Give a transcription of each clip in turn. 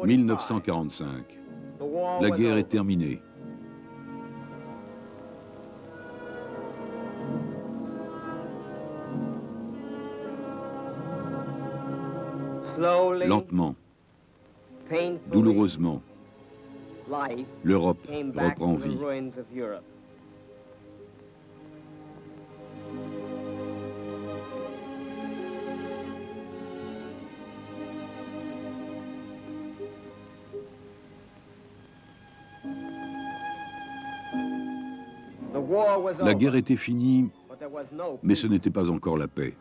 1945. La guerre est terminée. Lentement, douloureusement, l'Europe reprend vie. La guerre était finie, mais ce n'était pas encore la paix.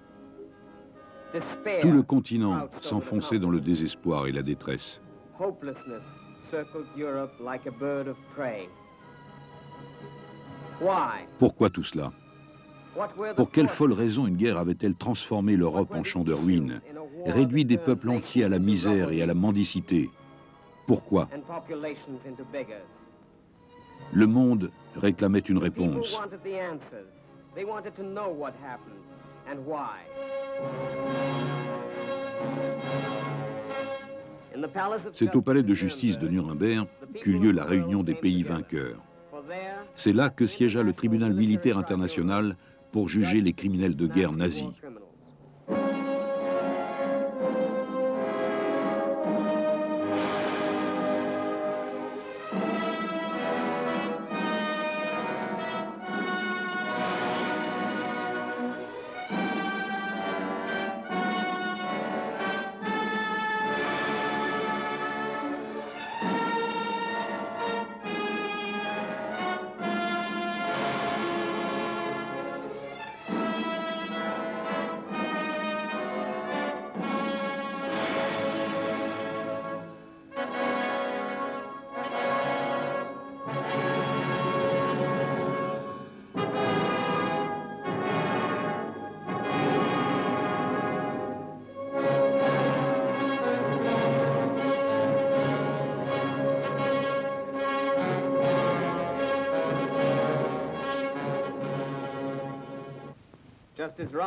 Tout le continent s'enfonçait dans le désespoir et la détresse. Pourquoi tout cela? Pour quelle folle raison une guerre avait-elle transformé l'Europe en champ de ruines, réduit des peuples entiers à la misère et à la mendicité? Pourquoi? Le monde réclamait une réponse. C'est au palais de justice de Nuremberg qu'eut lieu la réunion des pays vainqueurs. C'est là que siégea le tribunal militaire international pour juger les criminels de guerre nazis.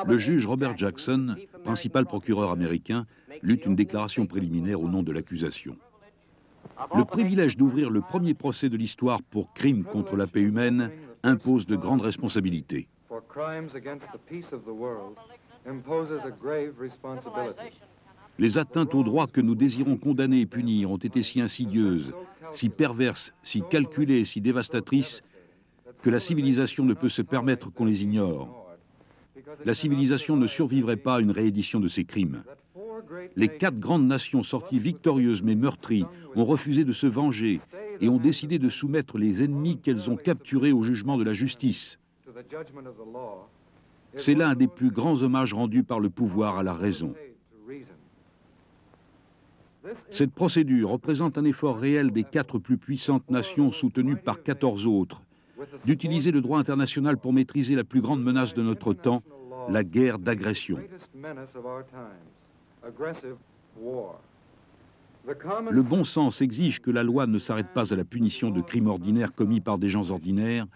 Le juge Robert Jackson, principal procureur américain, lut une déclaration préliminaire au nom de l'accusation. Le privilège d'ouvrir le premier procès de l'histoire pour crimes contre la paix humaine impose de grandes responsabilités. Les atteintes aux droits que nous désirons condamner et punir ont été si insidieuses, si perverses, si calculées et si dévastatrices que la civilisation ne peut se permettre qu'on les ignore. La civilisation ne survivrait pas à une réédition de ces crimes. Les 4 grandes nations sorties victorieuses mais meurtries ont refusé de se venger et ont décidé de soumettre les ennemis qu'elles ont capturés au jugement de la justice. C'est là un des plus grands hommages rendus par le pouvoir à la raison. Cette procédure représente un effort réel des 4 plus puissantes nations soutenues par 14 autres, d'utiliser le droit international pour maîtriser la plus grande menace de notre temps, la guerre d'agression. Le bon sens exige que la loi ne s'arrête pas à la punition de crimes ordinaires commis par des gens ordinaires,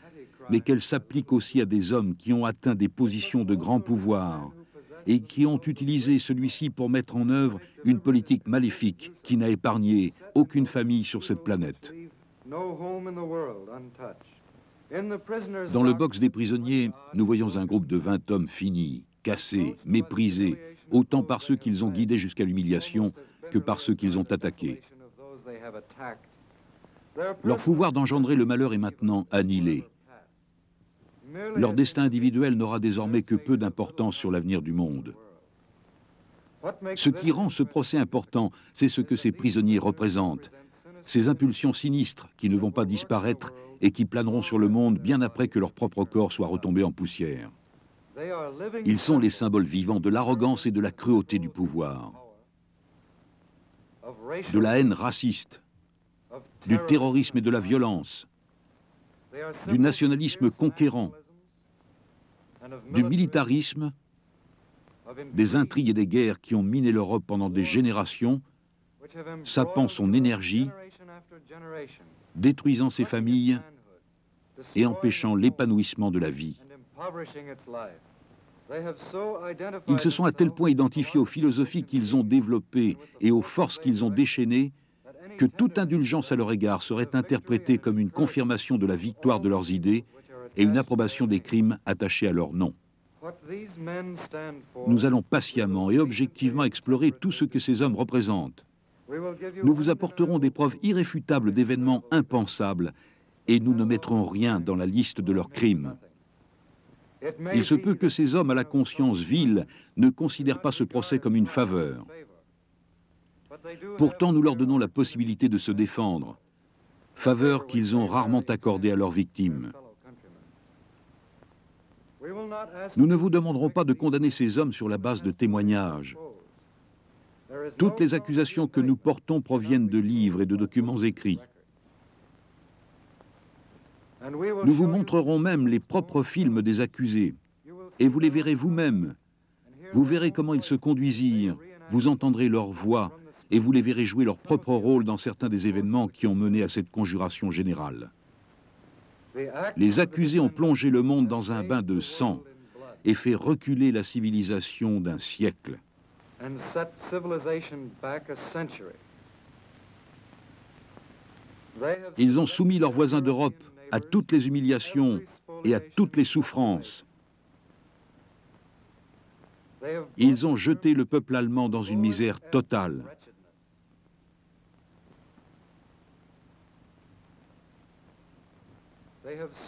mais qu'elle s'applique aussi à des hommes qui ont atteint des positions de grand pouvoir et qui ont utilisé celui-ci pour mettre en œuvre une politique maléfique qui n'a épargné aucune famille sur cette planète. Dans le box des prisonniers, nous voyons un groupe de 20 hommes finis, cassés, méprisés, autant par ceux qu'ils ont guidés jusqu'à l'humiliation que par ceux qu'ils ont attaqués. Leur pouvoir d'engendrer le malheur est maintenant annihilé. Leur destin individuel n'aura désormais que peu d'importance sur l'avenir du monde. Ce qui rend ce procès important, c'est ce que ces prisonniers représentent, ces impulsions sinistres qui ne vont pas disparaître et qui planeront sur le monde bien après que leur propre corps soit retombé en poussière. Ils sont les symboles vivants de l'arrogance et de la cruauté du pouvoir, de la haine raciste, du terrorisme et de la violence, du nationalisme conquérant, du militarisme, des intrigues et des guerres qui ont miné l'Europe pendant des générations, sapant son énergie, détruisant ses familles et empêchant l'épanouissement de la vie. Ils se sont à tel point identifiés aux philosophies qu'ils ont développées et aux forces qu'ils ont déchaînées que toute indulgence à leur égard serait interprétée comme une confirmation de la victoire de leurs idées et une approbation des crimes attachés à leur nom. Nous allons patiemment et objectivement explorer tout ce que ces hommes représentent. Nous vous apporterons des preuves irréfutables d'événements impensables et nous ne mettrons rien dans la liste de leurs crimes. Il se peut que ces hommes à la conscience vile ne considèrent pas ce procès comme une faveur. Pourtant, nous leur donnons la possibilité de se défendre, faveur qu'ils ont rarement accordée à leurs victimes. Nous ne vous demanderons pas de condamner ces hommes sur la base de témoignages. Toutes les accusations que nous portons proviennent de livres et de documents écrits. Nous vous montrerons même les propres films des accusés, et vous les verrez vous-même. Vous verrez comment ils se conduisirent, vous entendrez leur voix, et vous les verrez jouer leur propre rôle dans certains des événements qui ont mené à cette conjuration générale. Les accusés ont plongé le monde dans un bain de sang et fait reculer la civilisation d'un siècle. Ils ont soumis leurs voisins d'Europe à toutes les humiliations et à toutes les souffrances. Ils ont jeté le peuple allemand dans une misère totale.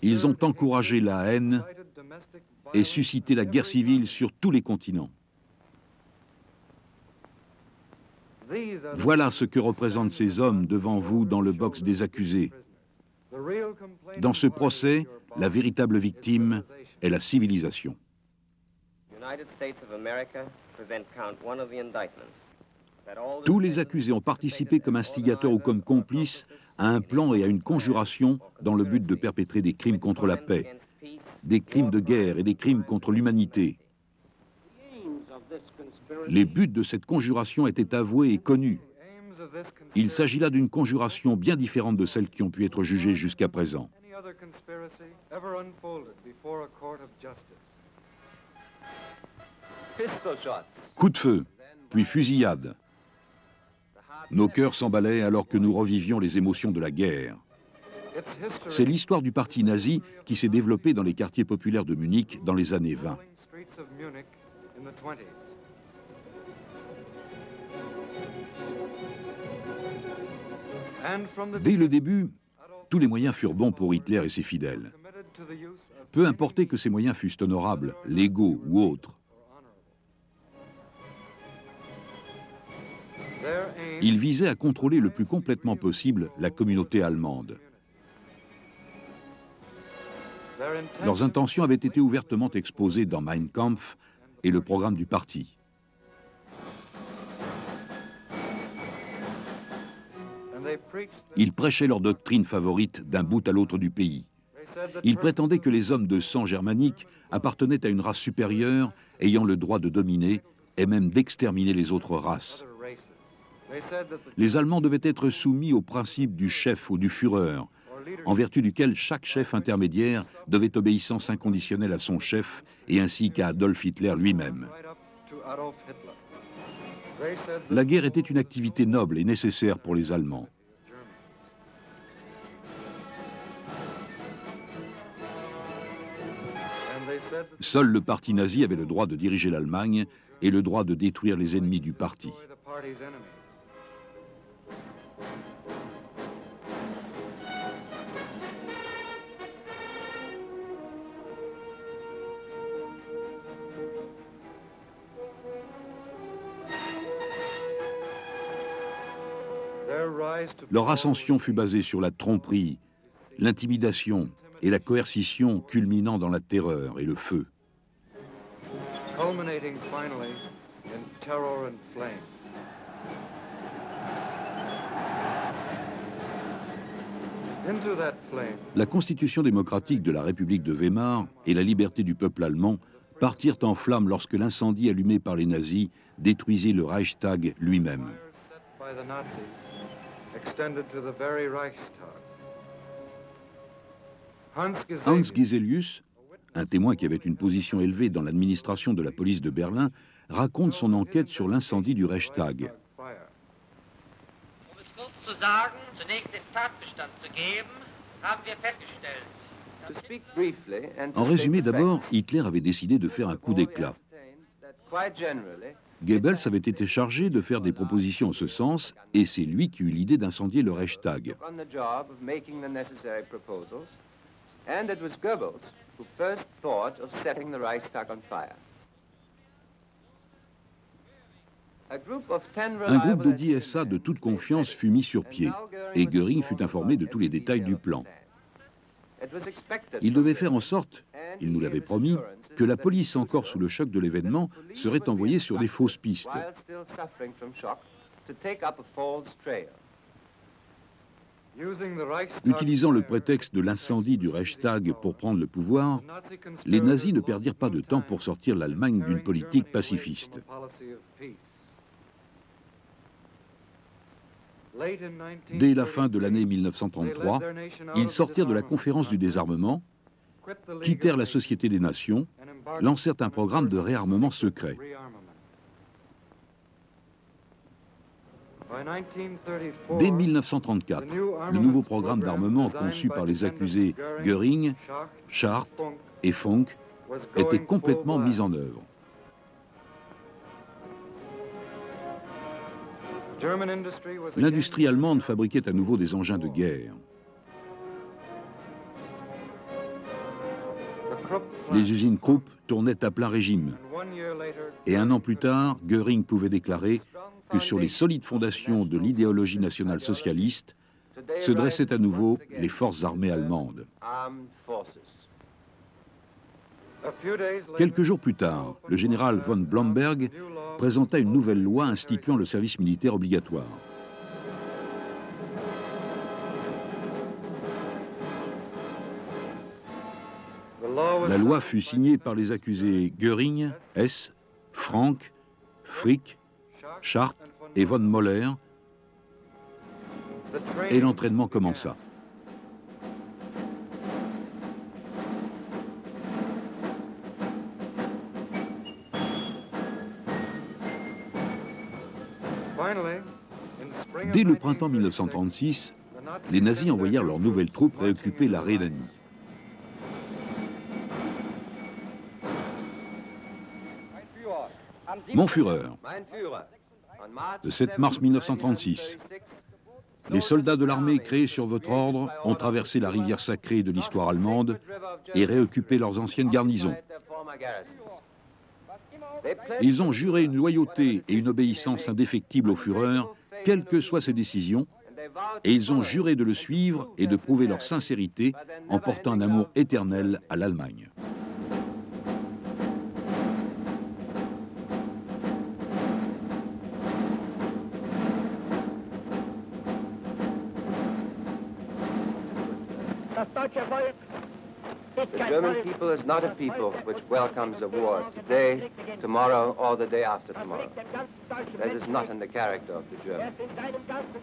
Ils ont encouragé la haine et suscité la guerre civile sur tous les continents. Voilà ce que représentent ces hommes devant vous dans le box des accusés. Dans ce procès, la véritable victime est la civilisation. Tous les accusés ont participé comme instigateurs ou comme complices à un plan et à une conjuration dans le but de perpétrer des crimes contre la paix, des crimes de guerre et des crimes contre l'humanité. Les buts de cette conjuration étaient avoués et connus. Il s'agit là d'une conjuration bien différente de celles qui ont pu être jugées jusqu'à présent. Coup de feu, puis fusillade. Nos cœurs s'emballaient alors que nous revivions les émotions de la guerre. C'est l'histoire du parti nazi qui s'est développée dans les quartiers populaires de Munich dans les années 20. Dès le début, tous les moyens furent bons pour Hitler et ses fidèles. Peu importait que ces moyens fussent honorables, légaux ou autres. Ils visaient à contrôler le plus complètement possible la communauté allemande. Leurs intentions avaient été ouvertement exposées dans Mein Kampf et le programme du parti. Ils prêchaient leur doctrine favorite d'un bout à l'autre du pays. Ils prétendaient que les hommes de sang germanique appartenaient à une race supérieure ayant le droit de dominer et même d'exterminer les autres races. Les Allemands devaient être soumis au principe du chef ou du Führer, en vertu duquel chaque chef intermédiaire devait obéissance inconditionnelle à son chef et ainsi qu'à Adolf Hitler lui-même. La guerre était une activité noble et nécessaire pour les Allemands. Seul le parti nazi avait le droit de diriger l'Allemagne et le droit de détruire les ennemis du parti. Leur ascension fut basée sur la tromperie, l'intimidation et la coercition culminant dans la terreur et le feu. La constitution démocratique de la République de Weimar et la liberté du peuple allemand partirent en flammes lorsque l'incendie allumé par les nazis détruisit le Reichstag lui-même. Hans Geselius, un témoin qui avait une position élevée dans l'administration de la police de Berlin, raconte son enquête sur l'incendie du Reichstag. En résumé, d'abord, Hitler avait décidé de faire un coup d'éclat. Goebbels avait été chargé de faire des propositions en ce sens, et c'est lui qui eut l'idée d'incendier le Reichstag. Un groupe de 10 SA de toute confiance fut mis sur pied, et Göring fut informé de tous les détails du plan. Il devait faire en sorte, il nous l'avait promis, que la police, encore sous le choc de l'événement, serait envoyée sur des fausses pistes. Utilisant le prétexte de l'incendie du Reichstag pour prendre le pouvoir, les nazis ne perdirent pas de temps pour sortir l'Allemagne d'une politique pacifiste. Dès la fin de l'année 1933, ils sortirent de la conférence du désarmement, quittèrent la Société des Nations, lancèrent un programme de réarmement secret. Dès 1934, le nouveau programme d'armement conçu par les accusés Göring, Schacht et Funk était complètement mis en œuvre. L'industrie allemande fabriquait à nouveau des engins de guerre. Les usines Krupp tournaient à plein régime. Et un an plus tard, Göring pouvait déclarer que sur les solides fondations de l'idéologie nationale-socialiste se dressaient à nouveau les forces armées allemandes. Quelques jours plus tard, le général von Blomberg présenta une nouvelle loi instituant le service militaire obligatoire. La loi fut signée par les accusés Göring, Hess, Frank, Frick, Schacht et von Moller, et l'entraînement commença. Dès le printemps 1936, les nazis envoyèrent leurs nouvelles troupes réoccuper la Rhénanie. Mon Führer, le 7 mars 1936, les soldats de l'armée créée sur votre ordre ont traversé la rivière sacrée de l'histoire allemande et réoccupé leurs anciennes garnisons. Ils ont juré une loyauté et une obéissance indéfectibles au Führer, quelles que soient ses décisions, et ils ont juré de le suivre et de prouver leur sincérité en portant un amour éternel à l'Allemagne. The German people is not a people which welcomes a war today, tomorrow, or the day after tomorrow. That is not in the character of the German.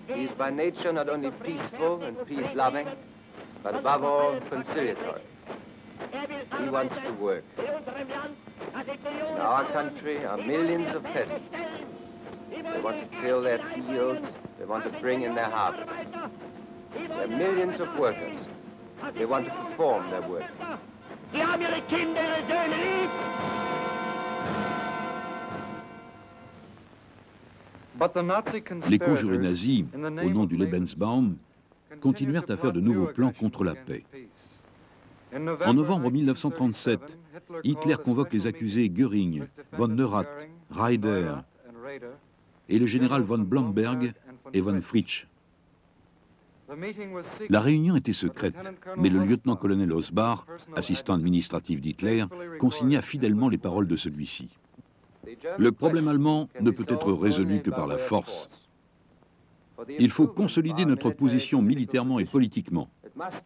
He is by nature not only peaceful and peace-loving, but above all conciliatory. He wants to work. In our country are millions of peasants. They want to till their fields, they want to bring in their harvest. There are millions of workers. They want to perform their work. Les conjurés nazis, au nom du Lebensbaum, continuèrent à faire de nouveaux plans contre la paix. En novembre 1937, Hitler convoque les accusés Göring, von Neurath, Raeder et le général von Blomberg et von Fritsch. La réunion était secrète, mais le lieutenant-colonel Osbach, assistant administratif d'Hitler, consigna fidèlement les paroles de celui-ci. Le problème allemand ne peut être résolu que par la force. Il faut consolider notre position militairement et politiquement.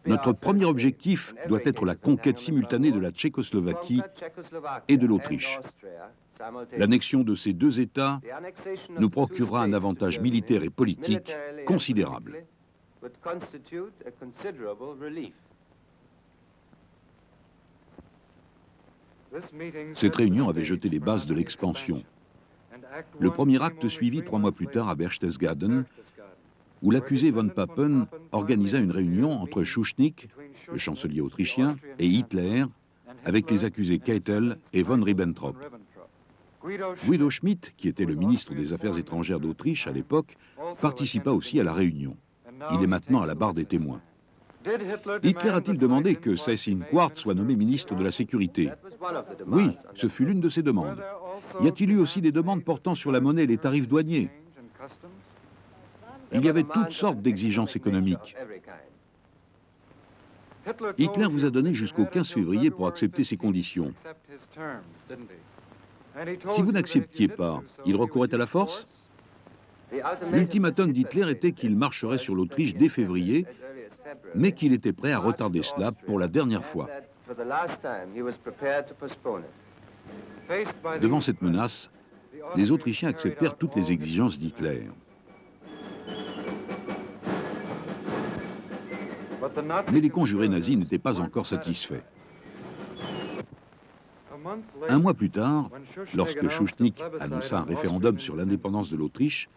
Notre premier objectif doit être la conquête simultanée de la Tchécoslovaquie et de l'Autriche. L'annexion de ces deux États nous procurera un avantage militaire et politique considérable. Cette réunion avait jeté les bases de l'expansion. Le premier acte suivit 3 mois plus tard à Berchtesgaden, où l'accusé von Papen organisa une réunion entre Schuschnigg, le chancelier autrichien, et Hitler, avec les accusés Keitel et von Ribbentrop. Guido Schmidt, qui était le ministre des Affaires étrangères d'Autriche à l'époque, participa aussi à la réunion. Il est maintenant à la barre des témoins. Hitler a-t-il demandé que Seyss-Inquart soit nommé ministre de la Sécurité? Oui, ce fut l'une de ses demandes. Y a-t-il eu aussi des demandes portant sur la monnaie et les tarifs douaniers? Il y avait toutes sortes d'exigences économiques. Hitler vous a donné jusqu'au 15 février pour accepter ces conditions. Si vous n'acceptiez pas, il recourrait à la force? L'ultimatum d'Hitler était qu'il marcherait sur l'Autriche dès février, mais qu'il était prêt à retarder cela pour la dernière fois. Devant cette menace, les Autrichiens acceptèrent toutes les exigences d'Hitler. Mais les conjurés nazis n'étaient pas encore satisfaits. Un mois plus tard, lorsque Schuschnigg annonça un référendum sur l'indépendance de l'Autriche,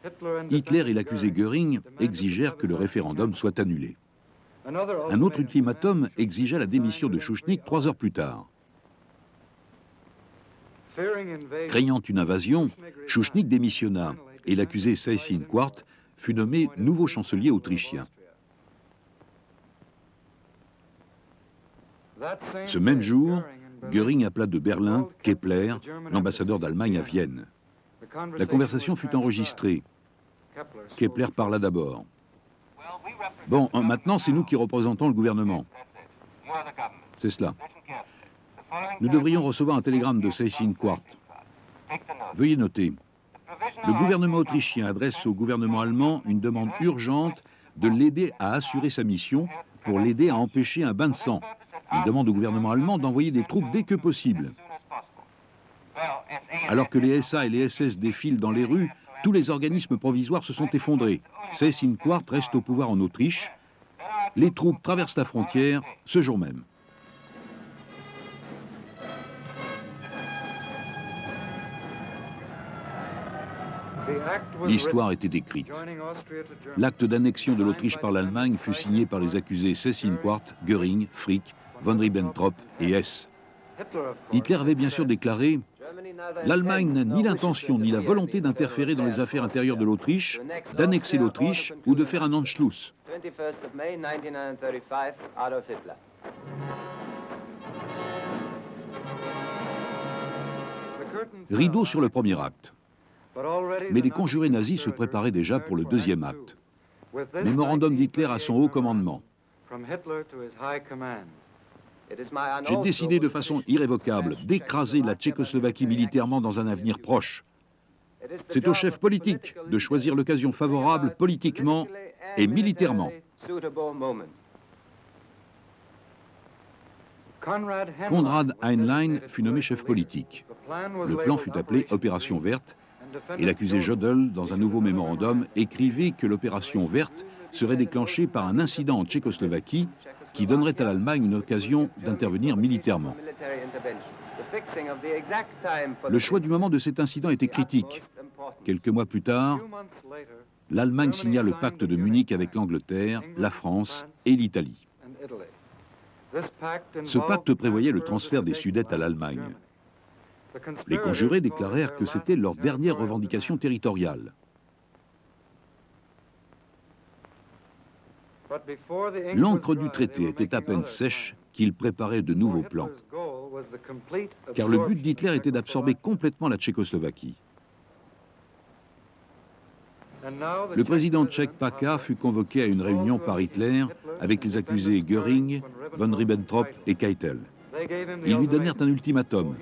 Hitler et l'accusé Göring exigèrent que le référendum soit annulé. Un autre ultimatum exigea la démission de Schuschnigg 3 heures plus tard. Craignant une invasion, Schuschnigg démissionna et l'accusé Seyss-Inquart fut nommé nouveau chancelier autrichien. Ce même jour, Göring appela de Berlin Kepler, l'ambassadeur d'Allemagne à Vienne. La conversation fut enregistrée. Kepler parla d'abord. « Bon, maintenant, c'est nous qui représentons le gouvernement. » C'est cela. Nous devrions recevoir un télégramme de Seyss-Inquart. Veuillez noter. Le gouvernement autrichien adresse au gouvernement allemand une demande urgente de l'aider à assurer sa mission pour l'aider à empêcher un bain de sang. Il demande au gouvernement allemand d'envoyer des troupes dès que possible. Alors que les SA et les SS défilent dans les rues, tous les organismes provisoires se sont effondrés. Seyss-Inquart reste au pouvoir en Autriche. Les troupes traversent la frontière ce jour même. L'histoire était écrite. L'acte d'annexion de l'Autriche par l'Allemagne fut signé par les accusés Seyss-Inquart, Göring, Frick, von Ribbentrop et Hess. Hitler avait bien sûr déclaré « L'Allemagne n'a ni l'intention ni la volonté d'interférer dans les affaires intérieures de l'Autriche, d'annexer l'Autriche ou de faire un Anschluss. » Rideau sur le premier acte. Mais les conjurés nazis se préparaient déjà pour le deuxième acte. Mémorandum d'Hitler à son haut commandement. J'ai décidé de façon irrévocable d'écraser la Tchécoslovaquie militairement dans un avenir proche. C'est au chef politique de choisir l'occasion favorable politiquement et militairement. Konrad Heinlein fut nommé chef politique. Le plan fut appelé Opération Verte et l'accusé Jodl, dans un nouveau mémorandum, écrivait que l'opération Verte serait déclenchée par un incident en Tchécoslovaquie qui donnerait à l'Allemagne une occasion d'intervenir militairement. Le choix du moment de cet incident était critique. Quelques mois plus tard, l'Allemagne signa le pacte de Munich avec l'Angleterre, la France et l'Italie. Ce pacte prévoyait le transfert des Sudètes à l'Allemagne. Les conjurés déclarèrent que c'était leur dernière revendication territoriale. L'encre du traité était à peine sèche qu'il préparait de nouveaux plans, car le but d'Hitler était d'absorber complètement la Tchécoslovaquie. Le président tchèque Paka fut convoqué à une réunion par Hitler avec les accusés Göring, von Ribbentrop et Keitel. Ils lui donnèrent un ultimatum.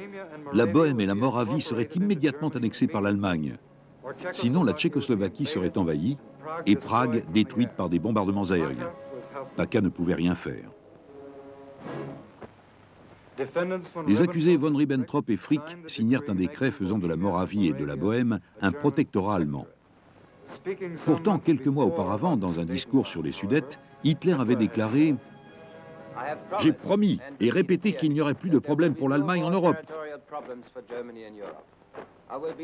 La Bohême et la Moravie seraient immédiatement annexées par l'Allemagne. Sinon, la Tchécoslovaquie serait envahie et Prague détruite par des bombardements aériens. Paka ne pouvait rien faire. Les accusés von Ribbentrop et Frick signèrent un décret faisant de la Moravie et de la Bohême un protectorat allemand. Pourtant, quelques mois auparavant, dans un discours sur les Sudètes, Hitler avait déclaré « J'ai promis et répété qu'il n'y aurait plus de problème pour l'Allemagne en Europe.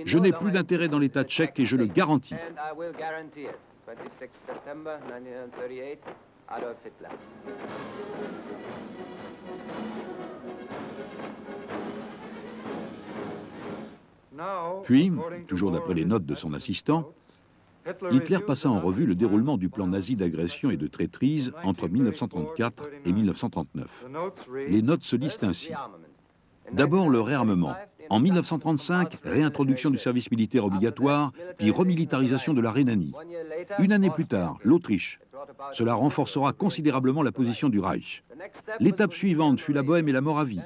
Je n'ai plus d'intérêt dans l'État tchèque et je le garantis. Puis, toujours d'après les notes de son assistant, Hitler passa en revue le déroulement du plan nazi d'agression et de traîtrise entre 1934 et 1939. Les notes se lisent ainsi. D'abord le réarmement. En 1935, réintroduction du service militaire obligatoire, puis remilitarisation de la Rhénanie. Une année plus tard, l'Autriche. Cela renforcera considérablement la position du Reich. L'étape suivante fut la Bohême et la Moravie.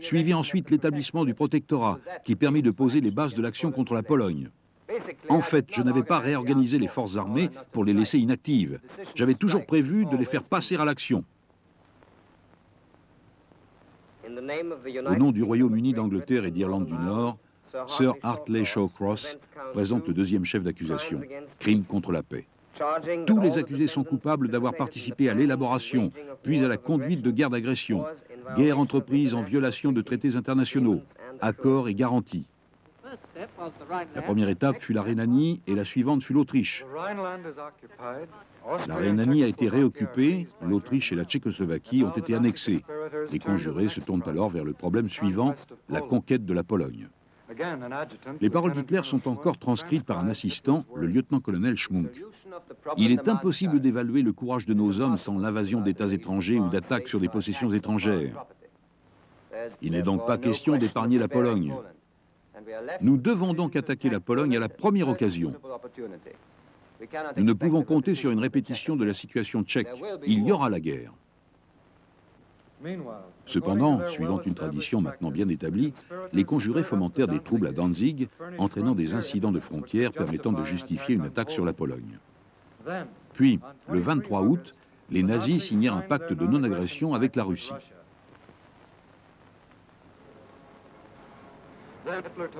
Suivit ensuite l'établissement du protectorat, qui permit de poser les bases de l'action contre la Pologne. En fait, je n'avais pas réorganisé les forces armées pour les laisser inactives. J'avais toujours prévu de les faire passer à l'action. Au nom du Royaume-Uni d'Angleterre et d'Irlande du Nord, Sir Hartley Shawcross présente le deuxième chef d'accusation, crime contre la paix. Tous les accusés sont coupables d'avoir participé à l'élaboration, puis à la conduite de guerres d'agression, guerres entreprises en violation de traités internationaux, accords et garanties. La première étape fut la Rhénanie et la suivante fut l'Autriche. La Rhénanie a été réoccupée, l'Autriche et la Tchécoslovaquie ont été annexées. Les conjurés se tournent alors vers le problème suivant, la conquête de la Pologne. Les paroles d'Hitler sont encore transcrites par un assistant, le lieutenant-colonel Schmunk. Il est impossible d'évaluer le courage de nos hommes sans l'invasion d'États étrangers ou d'attaques sur des possessions étrangères. Il n'est donc pas question d'épargner la Pologne. Nous devons donc attaquer la Pologne à la première occasion. Nous ne pouvons compter sur une répétition de la situation tchèque. Il y aura la guerre. Cependant, suivant une tradition maintenant bien établie, les conjurés fomentèrent des troubles à Danzig, entraînant des incidents de frontières permettant de justifier une attaque sur la Pologne. Puis, le 23 août, les nazis signèrent un pacte de non-agression avec la Russie.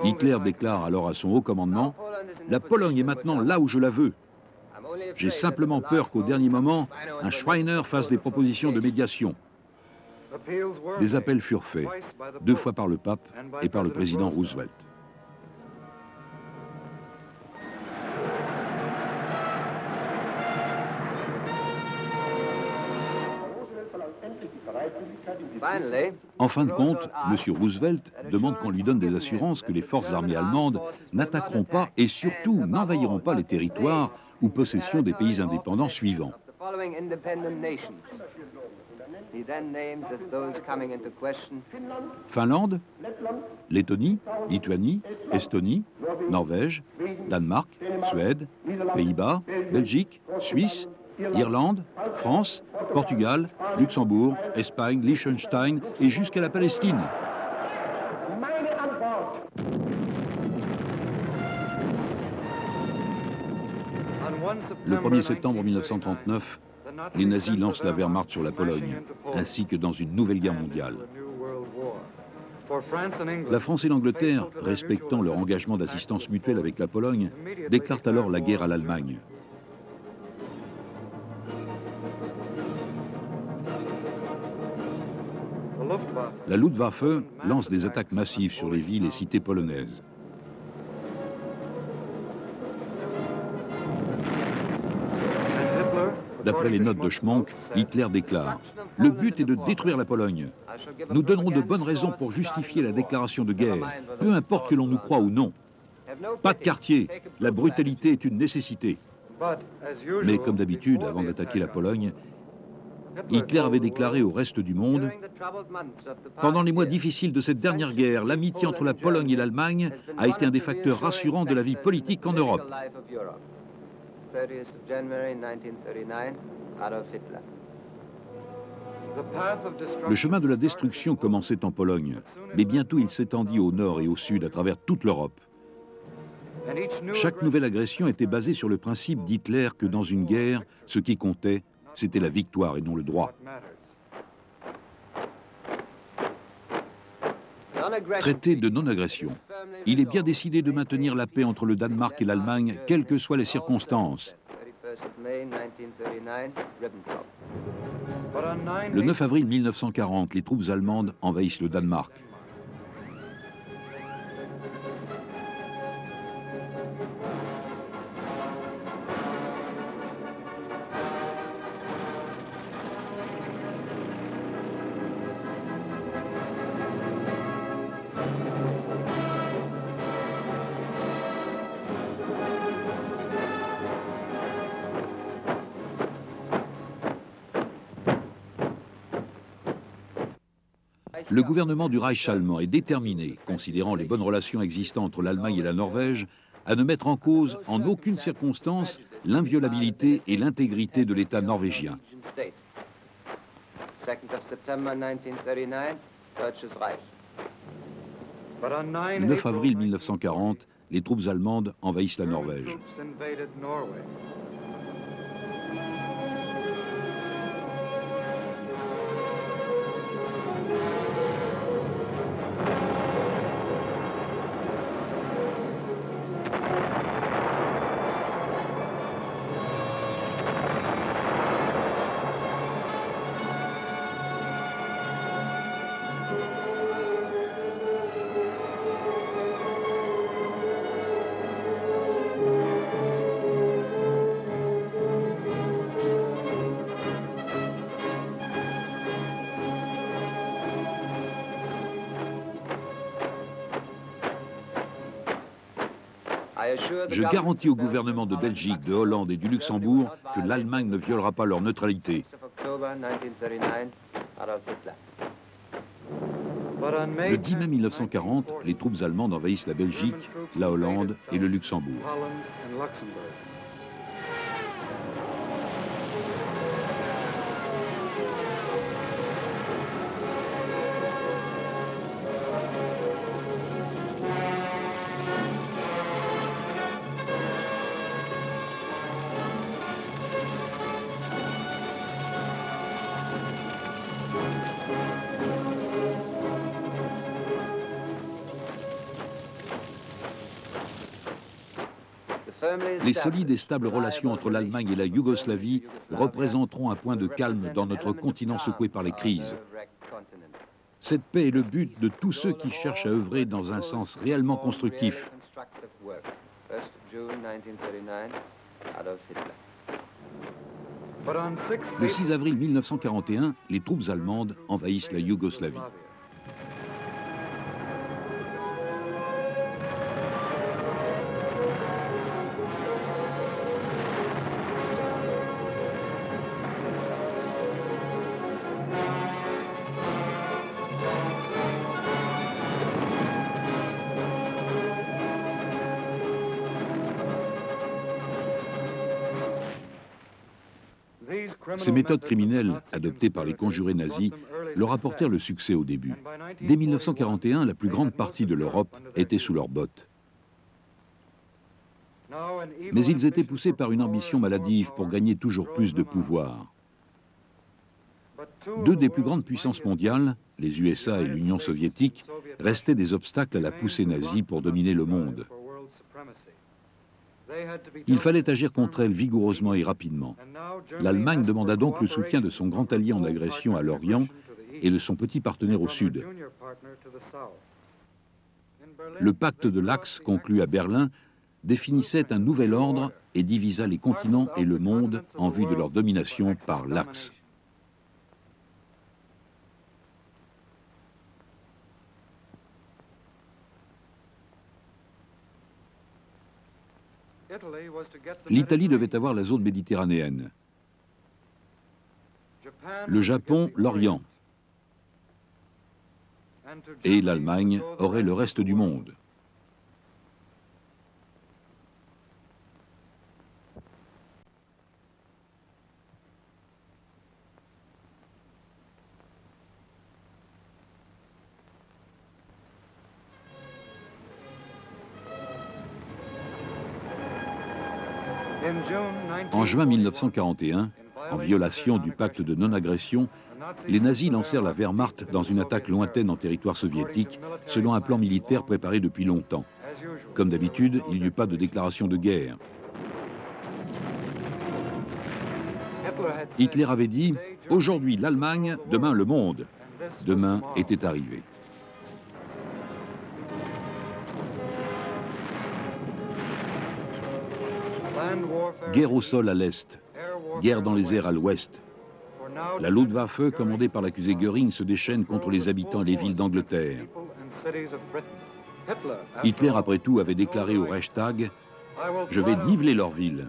Hitler déclare alors à son haut commandement « La Pologne est maintenant là où je la veux. J'ai simplement peur qu'au dernier moment, un Schreiner fasse des propositions de médiation. » Des appels furent faits, 2 fois par le pape et par le président Roosevelt. En fin de compte, M. Roosevelt demande qu'on lui donne des assurances que les forces armées allemandes n'attaqueront pas et surtout n'envahiront pas les territoires ou possessions des pays indépendants suivants. Finlande, Lettonie, Lituanie, Estonie, Norvège, Danemark, Suède, Pays-Bas, Belgique, Suisse, Irlande, France, Portugal, Luxembourg, Espagne, Liechtenstein et jusqu'à la Palestine. Le 1er septembre 1939, les nazis lancent la Wehrmacht sur la Pologne, ainsi que dans une nouvelle guerre mondiale. La France et l'Angleterre, respectant leur engagement d'assistance mutuelle avec la Pologne, déclarent alors la guerre à l'Allemagne. La Luftwaffe lance des attaques massives sur les villes et cités polonaises. D'après les notes de Schmonk, Hitler déclare « Le but est de détruire la Pologne. Nous donnerons de bonnes raisons pour justifier la déclaration de guerre, peu importe que l'on nous croie ou non. Pas de quartier, la brutalité est une nécessité. » Mais comme d'habitude, avant d'attaquer la Pologne, Hitler avait déclaré au reste du monde « Pendant les mois difficiles de cette dernière guerre, l'amitié entre la Pologne et l'Allemagne a été un des facteurs rassurants de la vie politique en Europe. » Le chemin de la destruction commençait en Pologne, mais bientôt il s'étendit au nord et au sud à travers toute l'Europe. Chaque nouvelle agression était basée sur le principe d'Hitler que dans une guerre, ce qui comptait, c'était la victoire et non le droit. Traité de non-agression. Il est bien décidé de maintenir la paix entre le Danemark et l'Allemagne, quelles que soient les circonstances. Le 9 avril 1940, les troupes allemandes envahissent le Danemark. Le gouvernement du Reich allemand est déterminé, considérant les bonnes relations existant entre l'Allemagne et la Norvège, à ne mettre en cause en aucune circonstance l'inviolabilité et l'intégrité de l'État norvégien. 2nd of September 1939, Deutsches Reich. Le 9 avril 1940, les troupes allemandes envahissent la Norvège. Je garantis au gouvernement de Belgique, de Hollande et du Luxembourg que l'Allemagne ne violera pas leur neutralité. Le 10 mai 1940, les troupes allemandes envahissent la Belgique, la Hollande et le Luxembourg. Les solides et stables relations entre l'Allemagne et la Yougoslavie représenteront un point de calme dans notre continent secoué par les crises. Cette paix est le but de tous ceux qui cherchent à œuvrer dans un sens réellement constructif. Le 6 avril 1941, les troupes allemandes envahissent la Yougoslavie. Ces méthodes criminelles, adoptées par les conjurés nazis, leur apportèrent le succès au début. Dès 1941, la plus grande partie de l'Europe était sous leurs bottes. Mais ils étaient poussés par une ambition maladive pour gagner toujours plus de pouvoir. Deux des plus grandes puissances mondiales, les USA et l'Union soviétique, restaient des obstacles à la poussée nazie pour dominer le monde. Il fallait agir contre elles vigoureusement et rapidement. L'Allemagne demanda donc le soutien de son grand allié en agression à l'Orient et de son petit partenaire au Sud. Le pacte de l'Axe, conclu à Berlin, définissait un nouvel ordre et divisa les continents et le monde en vue de leur domination par l'Axe. L'Italie devait avoir la zone méditerranéenne, le Japon l'Orient, et l'Allemagne aurait le reste du monde. En juin 1941, en violation du pacte de non-agression, les nazis lancèrent la Wehrmacht dans une attaque lointaine en territoire soviétique, selon un plan militaire préparé depuis longtemps. Comme d'habitude, il n'y eut pas de déclaration de guerre. Hitler avait dit « Aujourd'hui l'Allemagne, demain le monde ». Demain était arrivé. Guerre au sol à l'est, guerre dans les airs à l'ouest. La Luftwaffe, commandée par l'accusé Göring, se déchaîne contre les habitants et les villes d'Angleterre. Hitler, après tout, avait déclaré au Reichstag « Je vais niveler leurs villes ».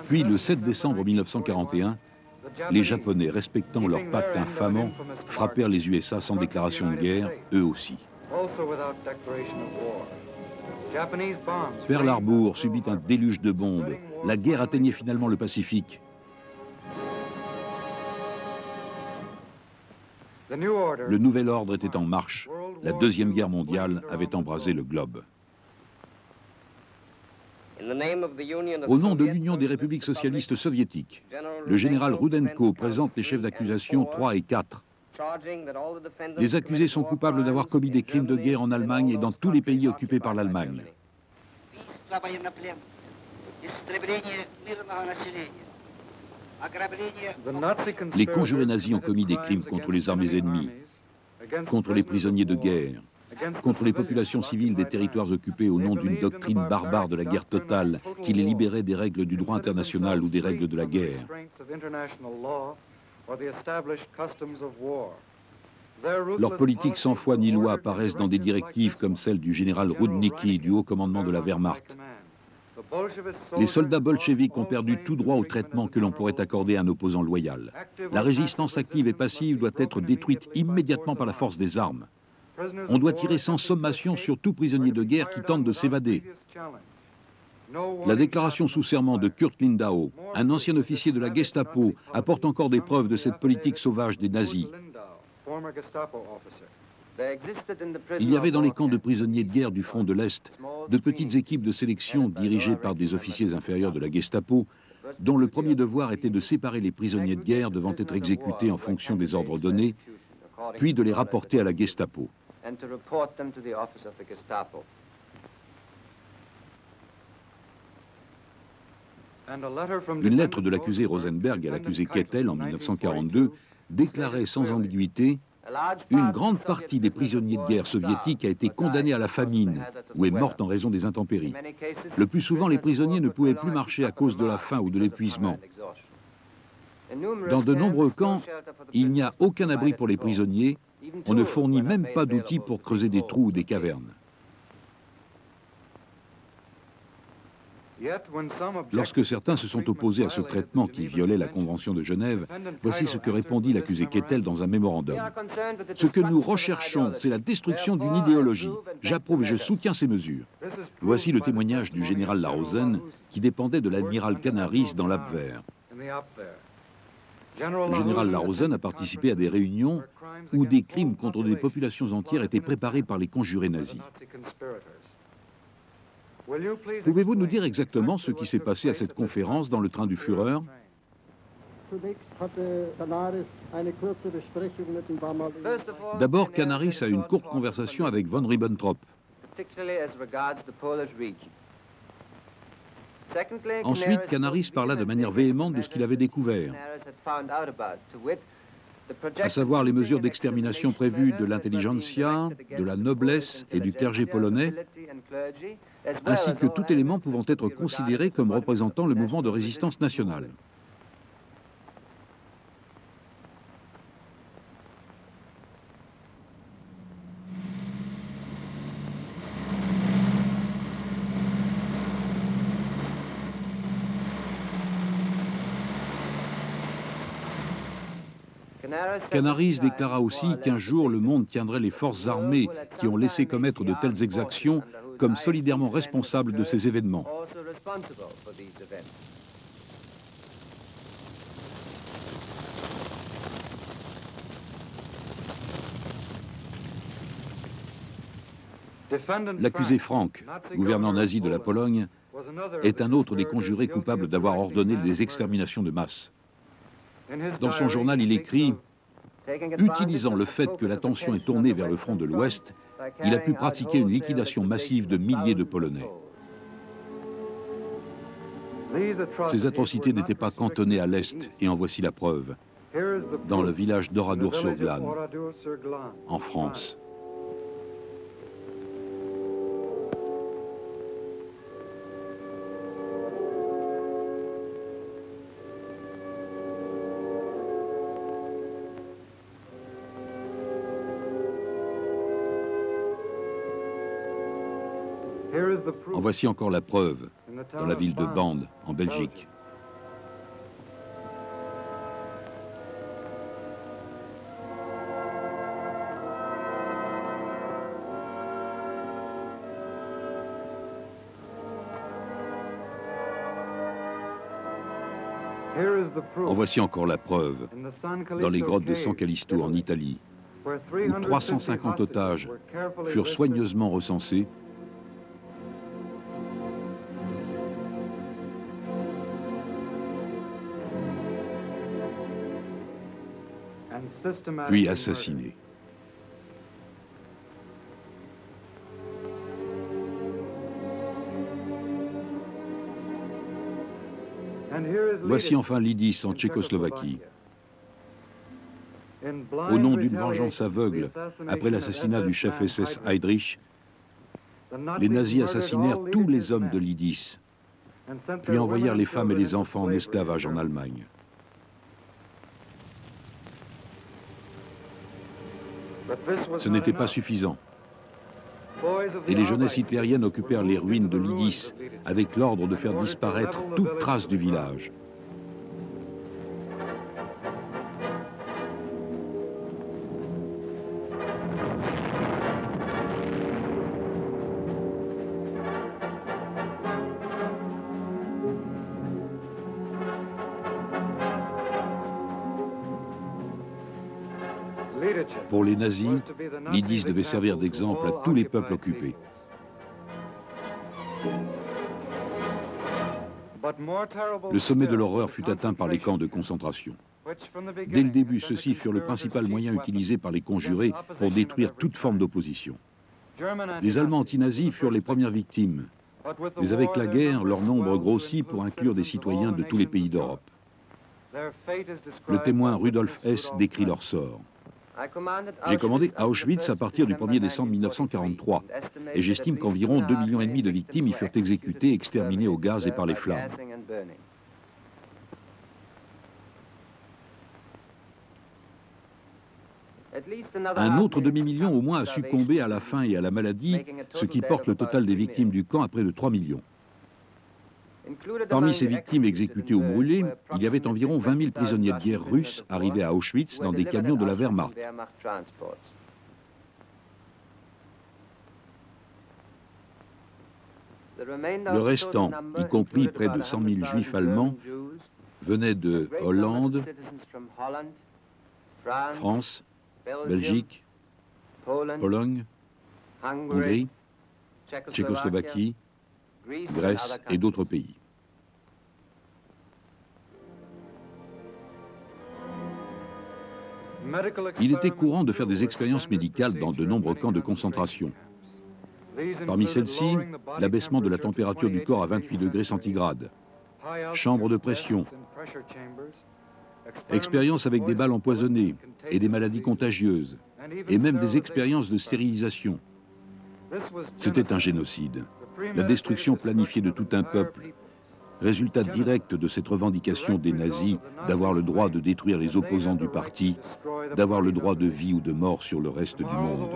Puis, le 7 décembre 1941, les Japonais, respectant leur pacte infamant, frappèrent les USA sans déclaration de guerre, eux aussi. Pearl Harbor subit un déluge de bombes. La guerre atteignait finalement le Pacifique. Le nouvel ordre était en marche. La Deuxième Guerre mondiale avait embrasé le globe. Au nom de l'Union des républiques socialistes soviétiques, le général Rudenko présente les chefs d'accusation 3 et 4. Les accusés sont coupables d'avoir commis des crimes de guerre en Allemagne et dans tous les pays occupés par l'Allemagne. Les conjurés nazis ont commis des crimes contre les armées ennemies, contre les prisonniers de guerre, contre les populations civiles des territoires occupés au nom d'une doctrine barbare de la guerre totale qui les libérait des règles du droit international ou des règles de la guerre. Leurs politiques sans foi ni loi apparaissent dans des directives comme celle du général Rudnicki du haut commandement de la Wehrmacht. Les soldats bolcheviks ont perdu tout droit au traitement que l'on pourrait accorder à un opposant loyal. La résistance active et passive doit être détruite immédiatement par la force des armes. On doit tirer sans sommation sur tout prisonnier de guerre qui tente de s'évader. La déclaration sous serment de Kurt Lindau, un ancien officier de la Gestapo, apporte encore des preuves de cette politique sauvage des nazis. Il y avait dans les camps de prisonniers de guerre du front de l'Est de petites équipes de sélection dirigées par des officiers inférieurs de la Gestapo, dont le premier devoir était de séparer les prisonniers de guerre devant être exécutés en fonction des ordres donnés, puis de les rapporter à la Gestapo. Une lettre de l'accusé Rosenberg à l'accusé Kettel en 1942 déclarait sans ambiguïté « Une grande partie des prisonniers de guerre soviétiques a été condamnée à la famine ou est morte en raison des intempéries. Le plus souvent, les prisonniers ne pouvaient plus marcher à cause de la faim ou de l'épuisement. Dans de nombreux camps, il n'y a aucun abri pour les prisonniers. On ne fournit même pas d'outils pour creuser des trous ou des cavernes. » Lorsque certains se sont opposés à ce traitement qui violait la Convention de Genève, voici ce que répondit l'accusé Kettel dans un mémorandum. « Ce que nous recherchons, c'est la destruction d'une idéologie. J'approuve et je soutiens ces mesures. » Voici le témoignage du général Lausen, qui dépendait de l'amiral Canaris dans l'Abwehr. Le général Lausen a participé à des réunions où des crimes contre des populations entières étaient préparés par les conjurés nazis. Pouvez-vous nous dire exactement ce qui s'est passé à cette conférence dans le train du Führer? D'abord, Canaris a une courte conversation avec von Ribbentrop. Ensuite, Canaris parla de manière véhémente de ce qu'il avait découvert, à savoir les mesures d'extermination prévues de l'intelligentsia, de la noblesse et du clergé polonais, ainsi que tout élément pouvant être considéré comme représentant le mouvement de résistance nationale. Canaris déclara aussi qu'un jour le monde tiendrait les forces armées qui ont laissé commettre de telles exactions comme solidairement responsables de ces événements. L'accusé Frank, gouverneur nazi de la Pologne, est un autre des conjurés coupables d'avoir ordonné des exterminations de masse. Dans son journal, il écrit « Utilisant le fait que l'attention est tournée vers le front de l'Ouest, il a pu pratiquer une liquidation massive de milliers de Polonais. » Ces atrocités n'étaient pas cantonnées à l'Est, et en voici la preuve. Dans le village d'Oradour-sur-Glane, en France. En voici encore la preuve. dans la ville de Bande, en Belgique. En voici encore la preuve, dans les grottes de San Callisto en Italie, où 350 otages furent soigneusement recensés puis assassinés. Voici enfin Lidis en Tchécoslovaquie. Au nom d'une vengeance aveugle, après l'assassinat du chef SS Heydrich, les nazis assassinèrent tous les hommes de Lidis, puis envoyèrent les femmes et les enfants en esclavage en Allemagne. Ce n'était pas suffisant. Et les jeunesses hitlériennes occupèrent les ruines de Lidis avec l'ordre de faire disparaître toute trace du village. Pour les nazis, Lidis devait servir d'exemple à tous les peuples occupés. Le sommet de l'horreur fut atteint par les camps de concentration. Dès le début, ceux-ci furent le principal moyen utilisé par les conjurés pour détruire toute forme d'opposition. Les Allemands anti-nazis furent les premières victimes, mais avec la guerre, leur nombre grossit pour inclure des citoyens de tous les pays d'Europe. Le témoin Rudolf Hess décrit leur sort. J'ai commandé à Auschwitz à partir du 1er décembre 1943 et j'estime qu'environ 2,5 millions de victimes y furent exécutées, exterminées au gaz et par les flammes. Un autre demi-million au moins a succombé à la faim et à la maladie, ce qui porte le total des victimes du camp à près de 3 millions. Parmi ces victimes exécutées ou brûlées, il y avait environ 20 000 prisonniers de guerre russes arrivés à Auschwitz dans des camions de la Wehrmacht. Le restant, y compris près de 100 000 juifs allemands, venait de Hollande, France, Belgique, Pologne, Hongrie, Tchécoslovaquie, Grèce et d'autres pays. Il était courant de faire des expériences médicales dans de nombreux camps de concentration. Parmi celles-ci, l'abaissement de la température du corps à 28 degrés centigrades, chambre de pression, expériences avec des balles empoisonnées et des maladies contagieuses, et même des expériences de stérilisation. C'était un génocide, la destruction planifiée de tout un peuple, résultat direct de cette revendication des nazis d'avoir le droit de détruire les opposants du parti, d'avoir le droit de vie ou de mort sur le reste du monde.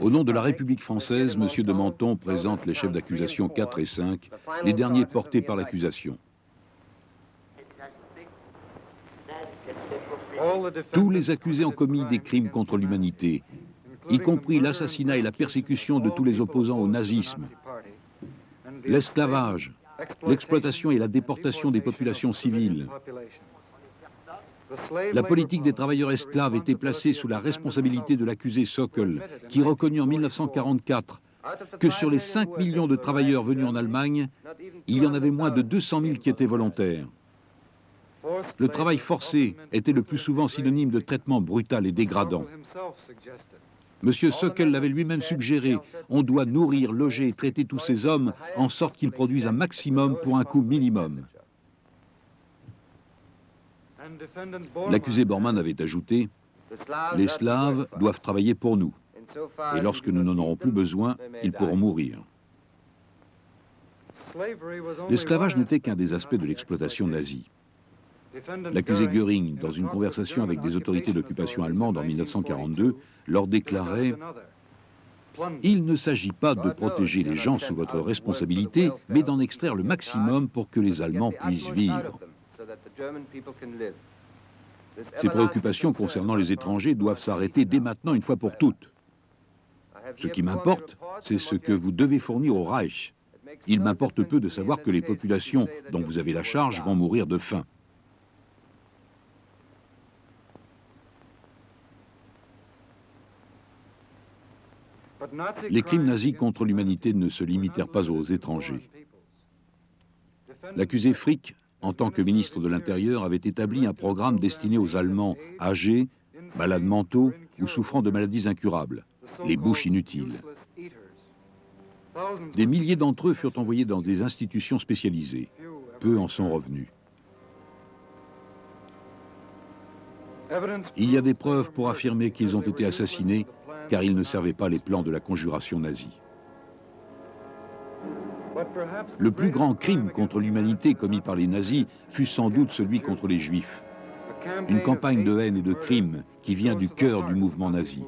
Au nom de la République française, M. de Menthon présente les chefs d'accusation 4 et 5, les derniers portés par l'accusation. Tous les accusés ont commis des crimes contre l'humanité, y compris l'assassinat et la persécution de tous les opposants au nazisme, l'esclavage, l'exploitation et la déportation des populations civiles. La politique des travailleurs esclaves était placée sous la responsabilité de l'accusé Sokol, qui reconnut en 1944 que sur les 5 millions de travailleurs venus en Allemagne, il y en avait moins de 200 000 qui étaient volontaires. Le travail forcé était le plus souvent synonyme de traitement brutal et dégradant. M. Sokol l'avait lui-même suggéré, on doit nourrir, loger et traiter tous ces hommes en sorte qu'ils produisent un maximum pour un coût minimum. L'accusé Bormann avait ajouté « Les Slaves doivent travailler pour nous, et lorsque nous n'en aurons plus besoin, ils pourront mourir. » L'esclavage n'était qu'un des aspects de l'exploitation nazie. L'accusé Göring, dans une conversation avec des autorités d'occupation allemandes en 1942, leur déclarait « Il ne s'agit pas de protéger les gens sous votre responsabilité, mais d'en extraire le maximum pour que les Allemands puissent vivre. Ces préoccupations concernant les étrangers doivent s'arrêter dès maintenant une fois pour toutes. Ce qui m'importe, c'est ce que vous devez fournir au Reich. Il m'importe peu de savoir que les populations dont vous avez la charge vont mourir de faim. » Les crimes nazis contre l'humanité ne se limitèrent pas aux étrangers. L'accusé Frick, en tant que ministre de l'Intérieur, avait établi un programme destiné aux Allemands âgés, malades mentaux ou souffrant de maladies incurables, les bouches inutiles. Des milliers d'entre eux furent envoyés dans des institutions spécialisées. Peu en sont revenus. Il y a des preuves pour affirmer qu'ils ont été assassinés car ils ne servaient pas les plans de la conjuration nazie. Le plus grand crime contre l'humanité commis par les nazis fut sans doute celui contre les Juifs. Une campagne de haine et de crime qui vient du cœur du mouvement nazi.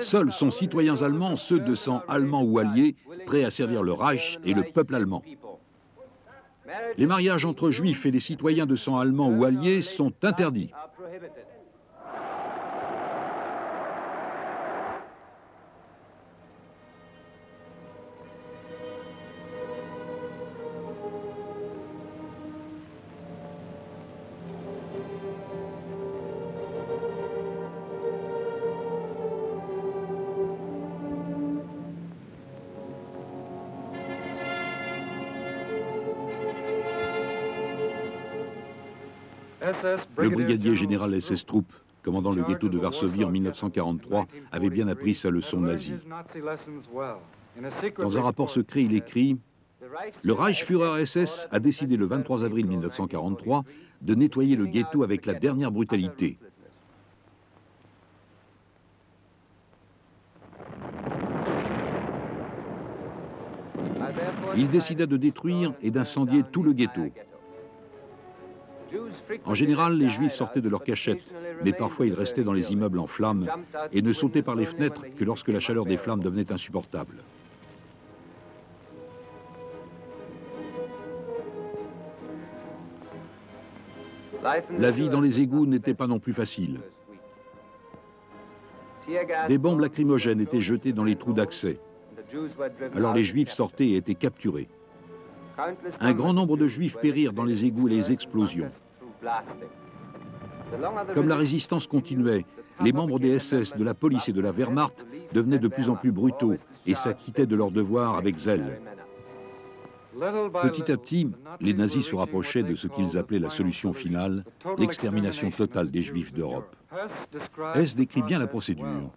Seuls sont citoyens allemands ceux de sang allemand ou alliés, prêts à servir le Reich et le peuple allemand. Les mariages entre juifs et les citoyens de sang allemand ou alliés sont interdits. Le brigadier général SS Trupp, commandant le ghetto de Varsovie en 1943, avait bien appris sa leçon nazie. Dans un rapport secret, il écrit « Le Reichsführer SS a décidé le 23 avril 1943 de nettoyer le ghetto avec la dernière brutalité. Il décida de détruire et d'incendier tout le ghetto. En général, les Juifs sortaient de leur cachette, mais parfois ils restaient dans les immeubles en flammes et ne sautaient par les fenêtres que lorsque la chaleur des flammes devenait insupportable. La vie dans les égouts n'était pas non plus facile. Des bombes lacrymogènes étaient jetées dans les trous d'accès. Alors les Juifs sortaient et étaient capturés. Un grand nombre de Juifs périrent dans les égouts et les explosions. Comme la résistance continuait, les membres des SS, de la police et de la Wehrmacht devenaient de plus en plus brutaux et s'acquittaient de leurs devoirs avec zèle. Petit à petit, les nazis se rapprochaient de ce qu'ils appelaient la solution finale, l'extermination totale des Juifs d'Europe. Hess décrit bien la procédure.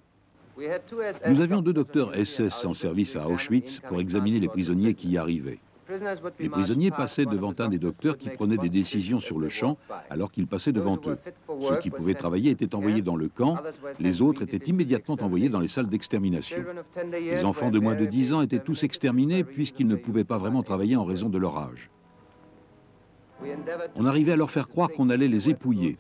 Nous avions 2 docteurs SS en service à Auschwitz pour examiner les prisonniers qui y arrivaient. Les prisonniers passaient devant un des docteurs qui prenait des décisions sur le champ alors qu'il passait devant eux. Ceux qui pouvaient travailler étaient envoyés dans le camp, les autres étaient immédiatement envoyés dans les salles d'extermination. Les enfants de moins de 10 ans étaient tous exterminés puisqu'ils ne pouvaient pas vraiment travailler en raison de leur âge. On arrivait à leur faire croire qu'on allait les épouiller.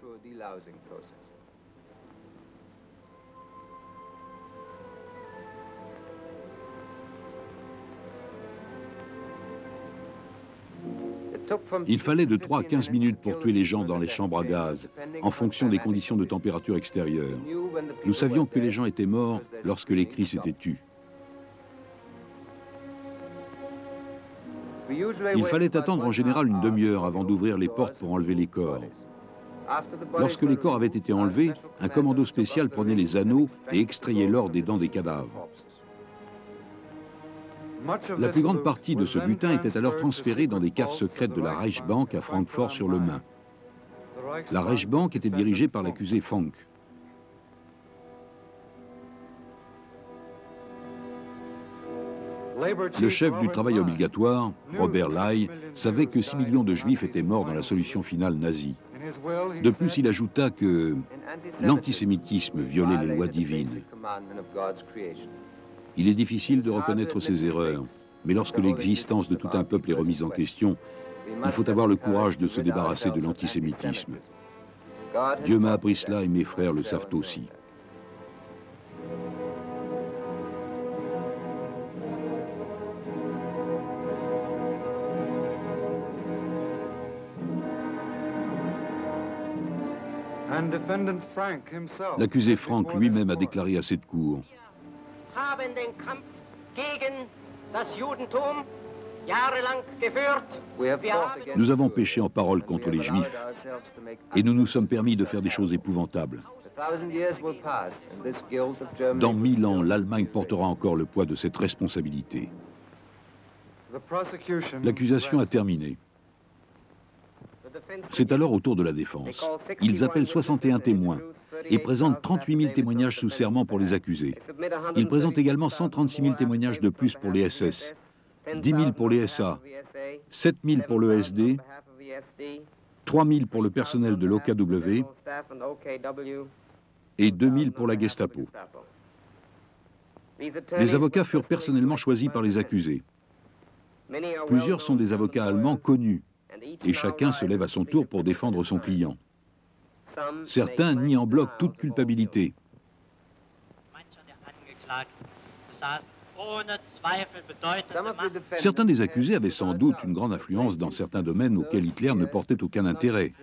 Il fallait de 3 à 15 minutes pour tuer les gens dans les chambres à gaz, en fonction des conditions de température extérieure. Nous savions que les gens étaient morts lorsque les cris s'étaient tus. Il fallait attendre en général une demi-heure avant d'ouvrir les portes pour enlever les corps. Lorsque les corps avaient été enlevés, un commando spécial prenait les anneaux et extrayait l'or des dents des cadavres. La plus grande partie de ce butin était alors transférée dans des caves secrètes de la Reichsbank à Francfort-sur-le-Main. La Reichsbank était dirigée par l'accusé Funk. Le chef du travail obligatoire, Robert Ley, savait que 6 millions de Juifs étaient morts dans la solution finale nazie. De plus, il ajouta que l'antisémitisme violait les lois divines. Il est difficile de reconnaître ses erreurs, mais lorsque l'existence de tout un peuple est remise en question, il faut avoir le courage de se débarrasser de l'antisémitisme. Dieu m'a appris cela et mes frères le savent aussi. L'accusé Frank lui-même a déclaré à cette cour: nous avons péché en parole contre les Juifs et nous nous sommes permis de faire des choses épouvantables. Dans 1000 ans, l'Allemagne portera encore le poids de cette responsabilité. L'accusation a terminé. C'est alors au tour de la défense. Ils appellent 61 témoins et présentent 38 000 témoignages sous serment pour les accusés. Ils présentent également 136 000 témoignages de plus pour les SS, 10 000 pour les SA, 7 000 pour le SD, 3 000 pour le personnel de l'OKW et 2 000 pour la Gestapo. Les avocats furent personnellement choisis par les accusés. Plusieurs sont des avocats allemands connus et chacun se lève à son tour pour défendre son client. Certains nient en bloc toute culpabilité. Certains des accusés avaient sans doute une grande influence dans certains domaines auxquels Hitler ne portait aucun intérêt.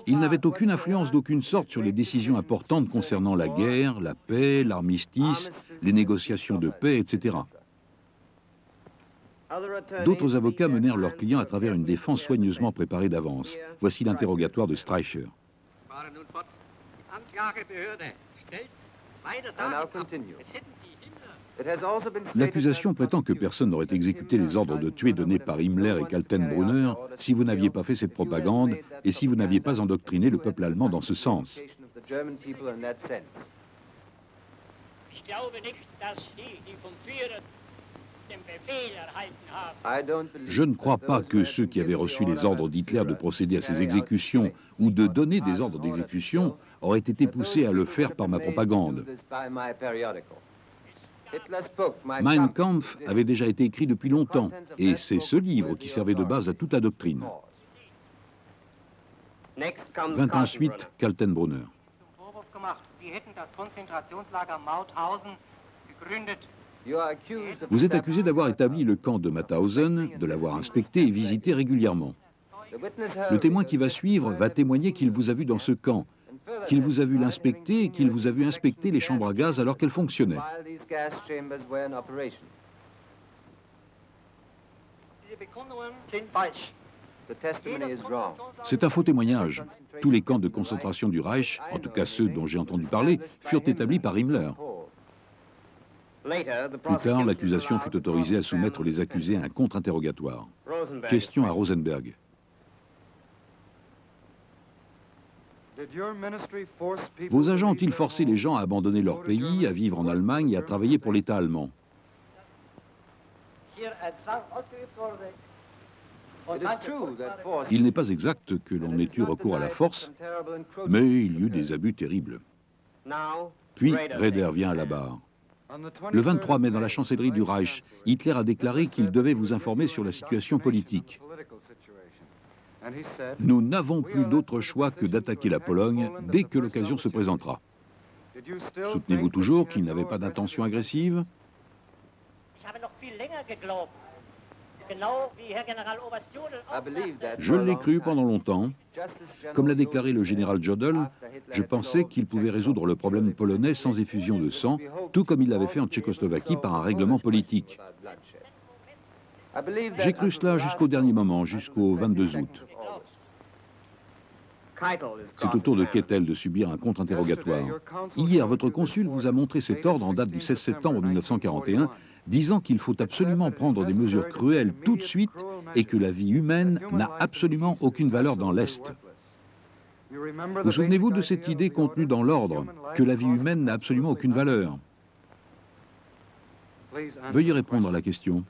Ils n'avaient aucune influence d'aucune sorte sur les décisions importantes concernant la guerre, la paix, l'armistice, les négociations de paix, etc. D'autres avocats menèrent leurs clients à travers une défense soigneusement préparée d'avance. Voici l'interrogatoire de Streicher. L'accusation prétend que personne n'aurait exécuté les ordres de tuer donnés par Himmler et Kaltenbrunner si vous n'aviez pas fait cette propagande et si vous n'aviez pas endoctriné le peuple allemand dans ce sens. Je ne crois pas que ceux qui avaient reçu les ordres d'Hitler de procéder à ces exécutions ou de donner des ordres d'exécution auraient été poussés à le faire par ma propagande. Mein Kampf avait déjà été écrit depuis longtemps, et c'est ce livre qui servait de base à toute la doctrine. Vint ensuite Kaltenbrunner. Vous êtes accusé d'avoir établi le camp de Mauthausen, de l'avoir inspecté et visité régulièrement. Le témoin qui va suivre va témoigner qu'il vous a vu dans ce camp, qu'il vous a vu l'inspecter et qu'il vous a vu inspecter les chambres à gaz alors qu'elles fonctionnaient. C'est un faux témoignage. Tous les camps de concentration du Reich, en tout cas ceux dont j'ai entendu parler, furent établis par Himmler. Plus tard, l'accusation fut autorisée à soumettre les accusés à un contre-interrogatoire. Question à Rosenberg. Vos agents ont-ils forcé les gens à abandonner leur pays, à vivre en Allemagne et à travailler pour l'État allemand? Il n'est pas exact que l'on ait eu recours à la force, mais il y eut des abus terribles. Puis, Raeder vient à la barre. Le 23 mai, dans la chancellerie du Reich, Hitler a déclaré qu'il devait vous informer sur la situation politique. Nous n'avons plus d'autre choix que d'attaquer la Pologne dès que l'occasion se présentera. Soutenez-vous toujours qu'il n'avait pas d'intention agressive? Je l'ai cru pendant longtemps. Comme l'a déclaré le général Jodl, je pensais qu'il pouvait résoudre le problème polonais sans effusion de sang, tout comme il l'avait fait en Tchécoslovaquie par un règlement politique. J'ai cru cela jusqu'au dernier moment, jusqu'au 22 août. C'est au tour de Keitel de subir un contre-interrogatoire. Hier, votre consul vous a montré cet ordre en date du 16 septembre 1941, disant qu'il faut absolument prendre des mesures cruelles tout de suite et que la vie humaine n'a absolument aucune valeur dans l'Est. Vous souvenez-vous de cette idée contenue dans l'ordre, que la vie humaine n'a absolument aucune valeur? Veuillez répondre à la question.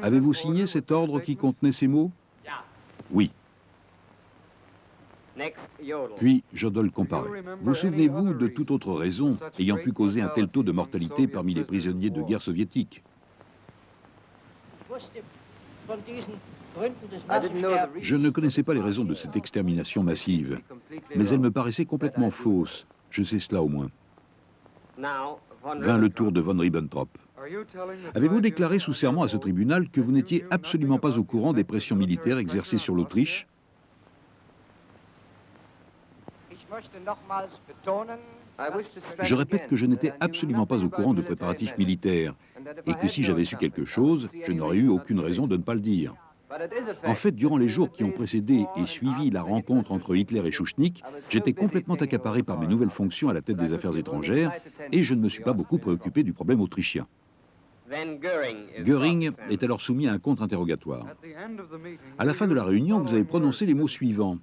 Avez-vous signé cet ordre qui contenait ces mots? Oui. Puis, Jodl comparait. Vous souvenez-vous de toute autre raison ayant pu causer un tel taux de mortalité parmi les prisonniers de guerre soviétiques? Je ne connaissais pas les raisons de cette extermination massive, mais elles me paraissaient complètement fausses. Je sais cela au moins. Vint le tour de von Ribbentrop. Avez-vous déclaré sous serment à ce tribunal que vous n'étiez absolument pas au courant des pressions militaires exercées sur l'Autriche? Je répète que je n'étais absolument pas au courant de préparatifs militaires et que si j'avais su quelque chose, je n'aurais eu aucune raison de ne pas le dire. En fait, durant les jours qui ont précédé et suivi la rencontre entre Hitler et Schuschnigg, j'étais complètement accaparé par mes nouvelles fonctions à la tête des affaires étrangères et je ne me suis pas beaucoup préoccupé du problème autrichien. Göring est alors soumis à un contre-interrogatoire. À la fin de la réunion, vous avez prononcé les mots suivants.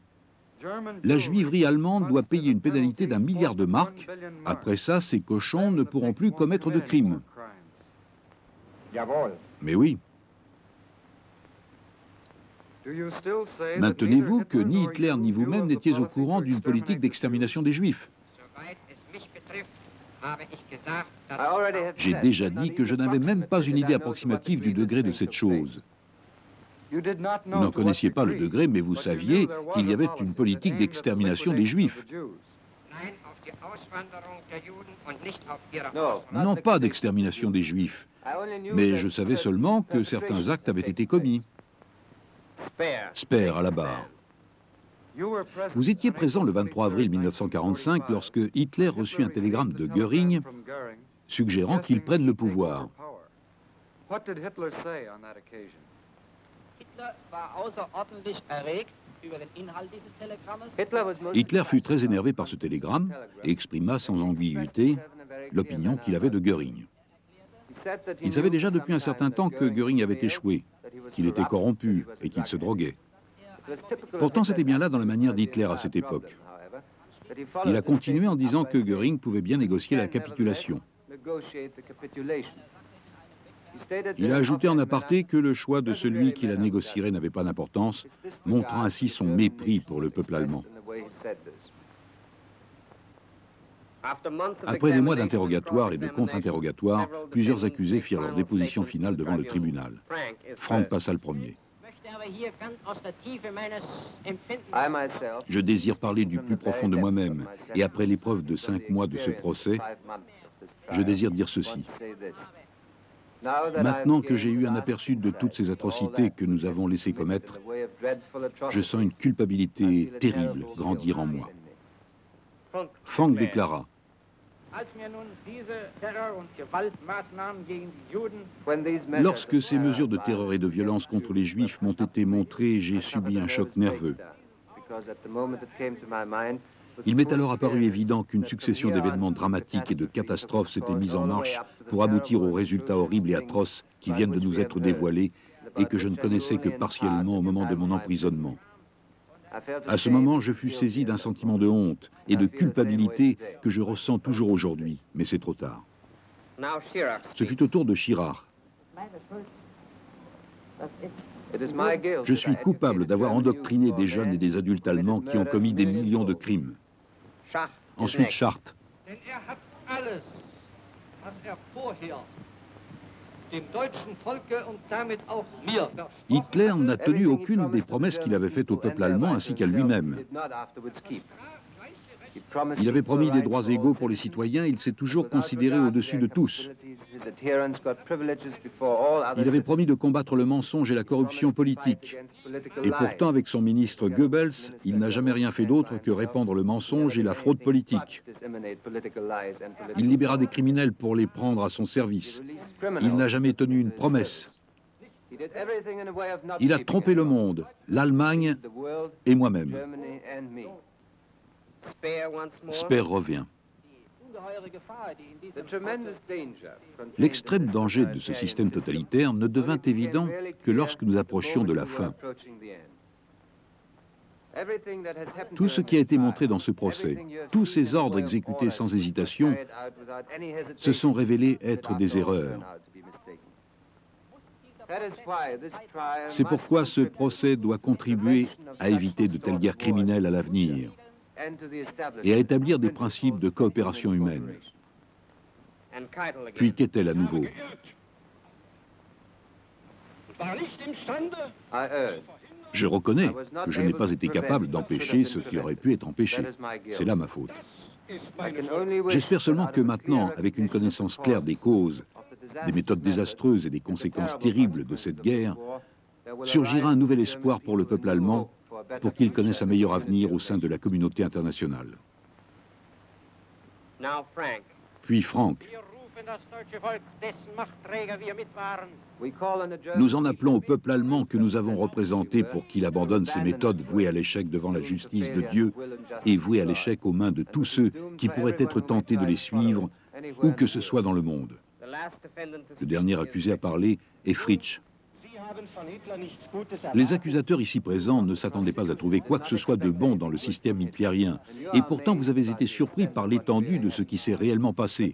La juiverie allemande doit payer une pénalité d'1 milliard de marks. Après ça, ces cochons ne pourront plus commettre de crimes. Mais oui. Maintenez-vous que ni Hitler ni vous-même n'étiez au courant d'une politique d'extermination des Juifs? J'ai déjà dit que je n'avais même pas une idée approximative du degré de cette chose. Vous n'en connaissiez pas le degré, mais vous saviez qu'il y avait une politique d'extermination des Juifs. Non, pas d'extermination des Juifs, mais je savais seulement que certains actes avaient été commis. Speer à la barre. Vous étiez présent le 23 avril 1945 lorsque Hitler reçut un télégramme de Göring suggérant qu'il prenne le pouvoir. Hitler fut très énervé par ce télégramme et exprima sans ambiguïté l'opinion qu'il avait de Göring. Il savait déjà depuis un certain temps que Göring avait échoué, qu'il était corrompu et qu'il se droguait. Pourtant, c'était bien là dans la manière d'Hitler à cette époque. Il a continué en disant que Göring pouvait bien négocier la capitulation. Il a ajouté en aparté que le choix de celui qui la négocierait n'avait pas d'importance, montrant ainsi son mépris pour le peuple allemand. Après des mois d'interrogatoires et de contre-interrogatoires, plusieurs accusés firent leur déposition finale devant le tribunal. Frank passa le premier. Je désire parler du plus profond de moi-même, et après l'épreuve de 5 mois de ce procès, je désire dire ceci. Maintenant que j'ai eu un aperçu de toutes ces atrocités que nous avons laissé commettre, je sens une culpabilité terrible grandir en moi. Frank déclara: lorsque ces mesures de terreur et de violence contre les Juifs m'ont été montrées, j'ai subi un choc nerveux. Il m'est alors apparu évident qu'une succession d'événements dramatiques et de catastrophes s'était mise en marche pour aboutir aux résultats horribles et atroces qui viennent de nous être dévoilés et que je ne connaissais que partiellement au moment de mon emprisonnement. À ce moment, je fus saisi d'un sentiment de honte et de culpabilité que je ressens toujours aujourd'hui, mais c'est trop tard. Ce fut au tour de Chirard. Je suis coupable d'avoir endoctriné des jeunes et des adultes allemands qui ont commis des millions de crimes. Ensuite, Chartres. Hitler n'a tenu aucune des promesses qu'il avait faites au peuple allemand ainsi qu'à lui-même. Il avait promis des droits égaux pour les citoyens, il s'est toujours considéré au-dessus de tous. Il avait promis de combattre le mensonge et la corruption politique. Et pourtant, avec son ministre Goebbels, il n'a jamais rien fait d'autre que répandre le mensonge et la fraude politique. Il libéra des criminels pour les prendre à son service. Il n'a jamais tenu une promesse. Il a trompé le monde, l'Allemagne et moi-même. Speer revient. L'extrême danger de ce système totalitaire ne devint évident que lorsque nous approchions de la fin. Tout ce qui a été montré dans ce procès, tous ces ordres exécutés sans hésitation, se sont révélés être des erreurs. C'est pourquoi ce procès doit contribuer à éviter de telles guerres criminelles à l'avenir et à établir des principes de coopération humaine. Puis qu'est-elle à nouveau? Je reconnais que je n'ai pas été capable d'empêcher ce qui aurait pu être empêché. C'est là ma faute. J'espère seulement que maintenant, avec une connaissance claire des causes, des méthodes désastreuses et des conséquences terribles de cette guerre, surgira un nouvel espoir pour le peuple allemand, pour qu'il connaisse un meilleur avenir au sein de la communauté internationale. Puis Frank. Nous en appelons au peuple allemand que nous avons représenté pour qu'il abandonne ses méthodes vouées à l'échec devant la justice de Dieu et vouées à l'échec aux mains de tous ceux qui pourraient être tentés de les suivre, où que ce soit dans le monde. Le dernier accusé à parler est Fritsch. Les accusateurs ici présents ne s'attendaient pas à trouver quoi que ce soit de bon dans le système hitlérien. Et pourtant, vous avez été surpris par l'étendue de ce qui s'est réellement passé.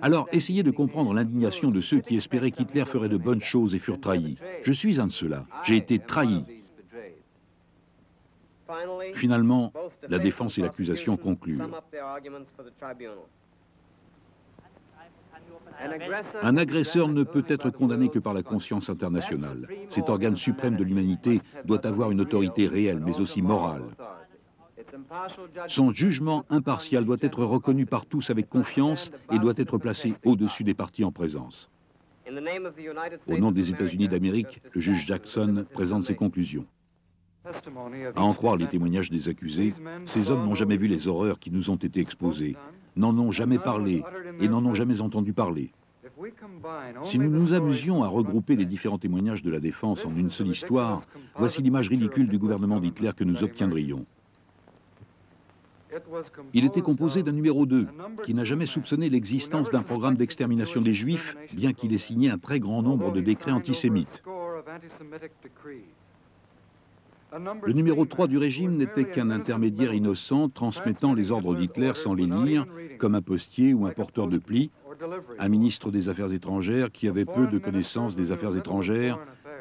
Alors, essayez de comprendre l'indignation de ceux qui espéraient qu'Hitler ferait de bonnes choses et furent trahis. Je suis un de ceux-là. J'ai été trahi. Finalement, la défense et l'accusation conclurent. Un agresseur ne peut être condamné que par la conscience internationale. Cet organe suprême de l'humanité doit avoir une autorité réelle, mais aussi morale. Son jugement impartial doit être reconnu par tous avec confiance et doit être placé au-dessus des parties en présence. Au nom des États-Unis d'Amérique, le juge Jackson présente ses conclusions. À en croire les témoignages des accusés, ces hommes n'ont jamais vu les horreurs qui nous ont été exposées, n'en ont jamais parlé et n'en ont jamais entendu parler. Si nous nous amusions à regrouper les différents témoignages de la défense en une seule histoire, voici l'image ridicule du gouvernement d'Hitler que nous obtiendrions. Il était composé d'un numéro 2, qui n'a jamais soupçonné l'existence d'un programme d'extermination des Juifs, bien qu'il ait signé un très grand nombre de décrets antisémites. Le numéro 3 du régime n'était qu'un intermédiaire innocent transmettant les ordres d'Hitler sans les lire, comme un postier ou un porteur de plis, un ministre des Affaires étrangères qui avait peu de connaissances des affaires étrangères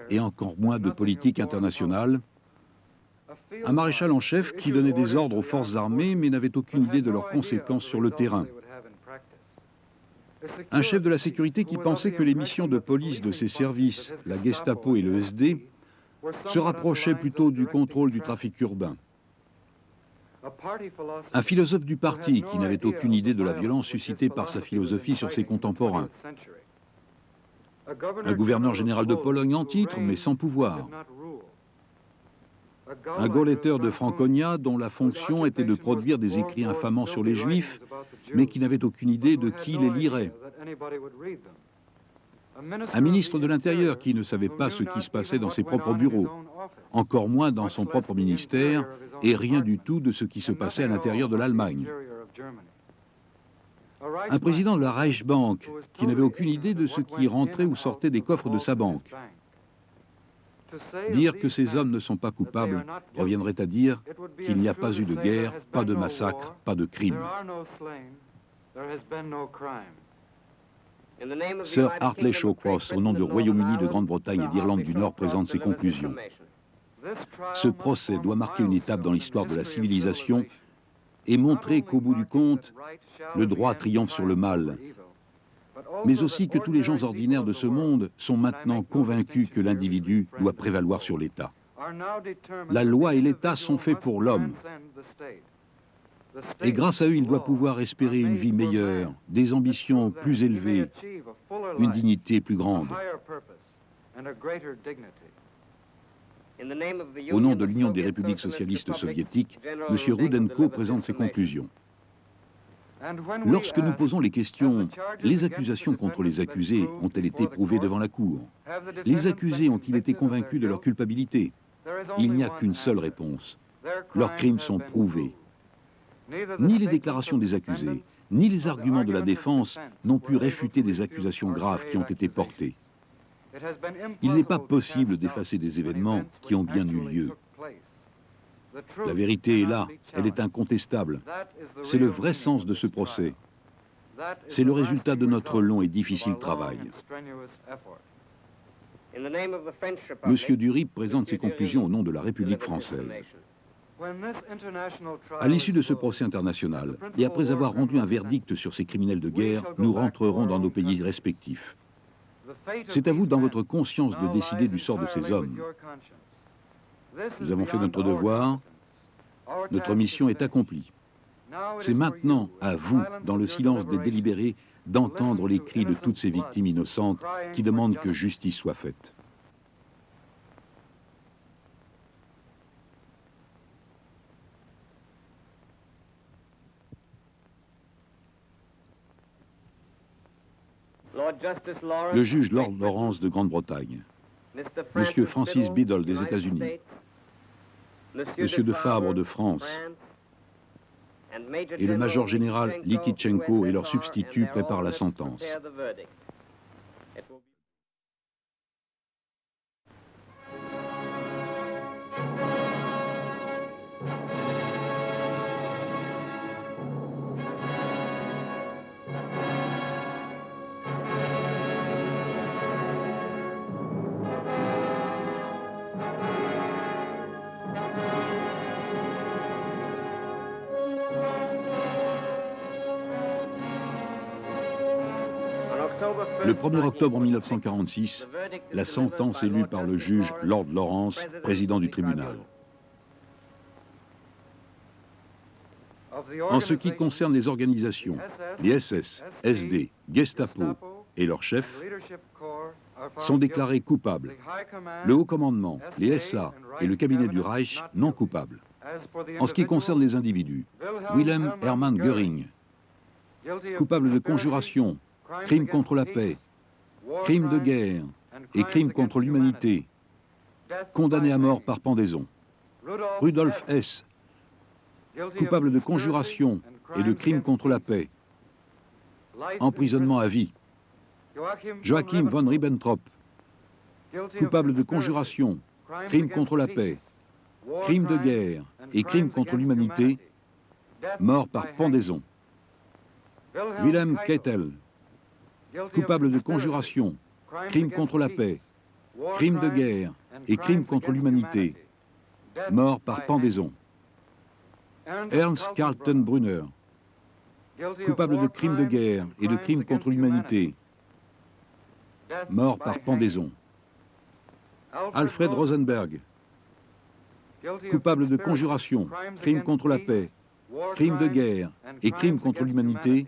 et encore moins de politique internationale, un maréchal en chef qui donnait des ordres aux forces armées mais n'avait aucune idée de leurs conséquences sur le terrain, un chef de la sécurité qui pensait que les missions de police de ses services, la Gestapo et le SD, se rapprochait plutôt du contrôle du trafic urbain. Un philosophe du parti qui n'avait aucune idée de la violence suscitée par sa philosophie sur ses contemporains. Un gouverneur général de Pologne en titre, mais sans pouvoir. Un Gauleiter de Franconia dont la fonction était de produire des écrits infamants sur les Juifs, mais qui n'avait aucune idée de qui les lirait. Un ministre de l'Intérieur qui ne savait pas ce qui se passait dans ses propres bureaux, encore moins dans son propre ministère, et rien du tout de ce qui se passait à l'intérieur de l'Allemagne. Un président de la Reichsbank qui n'avait aucune idée de ce qui rentrait ou sortait des coffres de sa banque. Dire que ces hommes ne sont pas coupables reviendrait à dire qu'il n'y a pas eu de guerre, pas de massacre, pas de crime. Sir Hartley Shawcross, au nom du Royaume-Uni, de Grande-Bretagne et d'Irlande du Nord, présente ses conclusions. Ce procès doit marquer une étape dans l'histoire de la civilisation et montrer qu'au bout du compte, le droit triomphe sur le mal, mais aussi que tous les gens ordinaires de ce monde sont maintenant convaincus que l'individu doit prévaloir sur l'État. La loi et l'État sont faits pour l'homme. Et grâce à eux, il doit pouvoir espérer une vie meilleure, des ambitions plus élevées, une dignité plus grande. Au nom de l'Union des républiques socialistes soviétiques, M. Rudenko présente ses conclusions. Lorsque nous posons les questions, les accusations contre les accusés ont-elles été prouvées devant la Cour? Les accusés ont-ils été convaincus de leur culpabilité? Il n'y a qu'une seule réponse. Leurs crimes sont prouvés. Ni les déclarations des accusés, ni les arguments de la défense n'ont pu réfuter des accusations graves qui ont été portées. Il n'est pas possible d'effacer des événements qui ont bien eu lieu. La vérité est là, elle est incontestable. C'est le vrai sens de ce procès. C'est le résultat de notre long et difficile travail. Monsieur Dury présente ses conclusions au nom de la République française. À l'issue de ce procès international, et après avoir rendu un verdict sur ces criminels de guerre, nous rentrerons dans nos pays respectifs. C'est à vous, dans votre conscience, de décider du sort de ces hommes. Nous avons fait notre devoir, notre mission est accomplie. C'est maintenant à vous, dans le silence des délibérés, d'entendre les cris de toutes ces victimes innocentes qui demandent que justice soit faite. Le juge Lord Lawrence de Grande-Bretagne, Monsieur Francis Biddle des États-Unis, Monsieur de Fabre de France et le major général Likitchenko et leur substitut préparent la sentence. Le 1er octobre 1946, la sentence est lue par le juge Lord Lawrence, président du tribunal. En ce qui concerne les organisations, les SS, SD, Gestapo et leurs chefs sont déclarés coupables. Le haut commandement, les SA et le cabinet du Reich non coupables. En ce qui concerne les individus, Wilhelm Hermann Göring, coupable de conjuration, crime contre la paix, crime de guerre et crime contre l'humanité, condamné à mort par pendaison. Rudolf Hess, coupable de conjuration et de crime contre la paix, emprisonnement à vie. Joachim von Ribbentrop, coupable de conjuration, crime contre la paix, crime de guerre et crime contre l'humanité, mort par pendaison. Wilhelm Keitel, coupable de conjuration, crime contre la paix, crime de guerre et crime contre l'humanité, mort par pendaison. Ernst Kaltenbrunner, coupable de crimes de guerre et de crimes contre l'humanité, mort par pendaison. Alfred Rosenberg, coupable de conjuration, crime contre la paix, crime de guerre et crime contre l'humanité,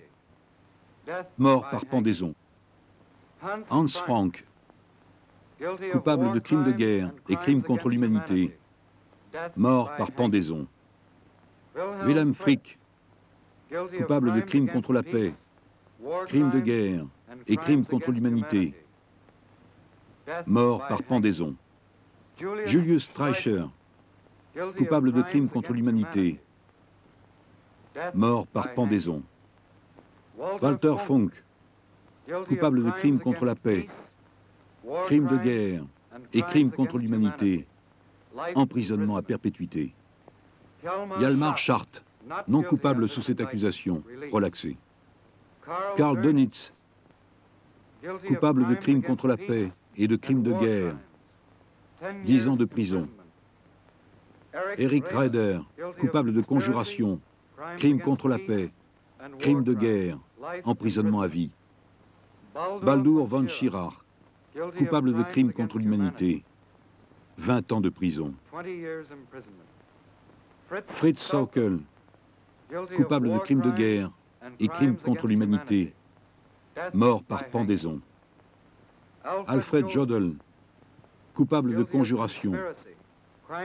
mort par pendaison. Hans Frank, coupable de crimes de guerre et crimes contre l'humanité, mort par pendaison. Wilhelm Frick, coupable de crimes contre la paix, crimes de guerre et crimes contre l'humanité, mort par pendaison. Julius Streicher, coupable de crimes contre l'humanité, mort par pendaison. Walter Funk, coupable de crimes contre la paix, crimes de guerre et crimes contre l'humanité, emprisonnement à perpétuité. Hjalmar Schacht, non coupable sous cette accusation, relaxé. Karl Dönitz, coupable de crimes contre la paix et de crimes de guerre, 10 ans de prison. Eric Raeder, coupable de conjuration, crimes contre la paix, crimes de guerre, emprisonnement à vie. Baldur von Schirach, coupable de crimes contre l'humanité, 20 ans de prison. Fritz Sauckel, coupable de crimes de guerre et crimes contre l'humanité, mort par pendaison. Alfred Jodl, coupable de conjuration,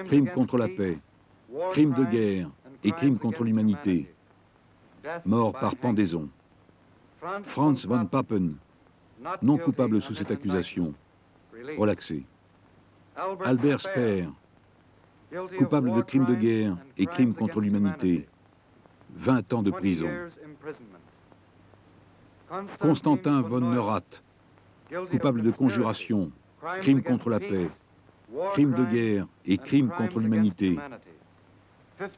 crimes contre la paix, crimes de guerre et crimes contre l'humanité, mort par pendaison. Franz von Papen, non coupable sous cette accusation, relaxé. Albert Speer, coupable de crimes de guerre et crimes contre l'humanité, 20 ans de prison. Constantin von Neurath, coupable de conjuration, crimes contre la paix, crimes de guerre et crimes contre l'humanité,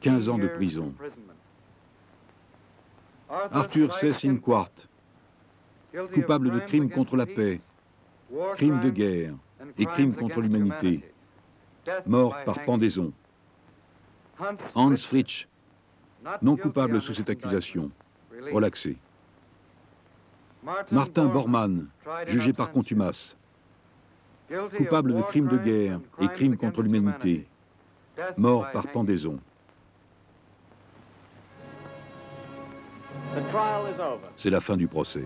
15 ans de prison. Arthur C. Cinquart, coupable de crimes contre la paix, crimes de guerre et crimes contre l'humanité, mort par pendaison. Hans Fritsch, non coupable sous cette accusation, relaxé. Martin Bormann, jugé par contumace, coupable de crimes de guerre et crimes contre l'humanité, mort par pendaison. C'est la fin du procès.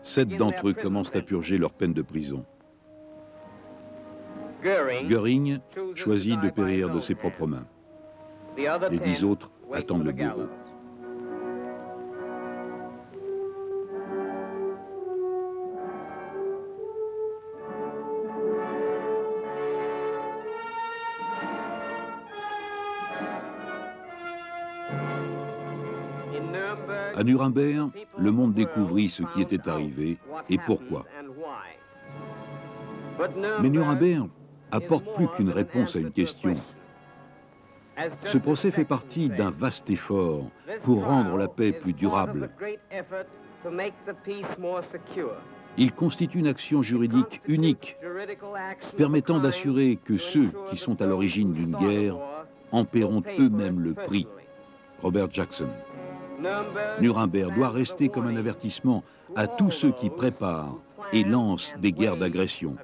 Sept d'entre eux commencent à purger leur peine de prison. Göring choisit de périr de ses propres mains. Les 10 autres attendent le bourreau. À Nuremberg, le monde découvrit ce qui était arrivé et pourquoi. Mais Nuremberg apporte plus qu'une réponse à une question. Ce procès fait partie d'un vaste effort pour rendre la paix plus durable. Il constitue une action juridique unique, permettant d'assurer que ceux qui sont à l'origine d'une guerre en paieront eux-mêmes le prix. Robert Jackson. Nuremberg doit rester comme un avertissement à tous ceux qui préparent et lancent des guerres d'agression.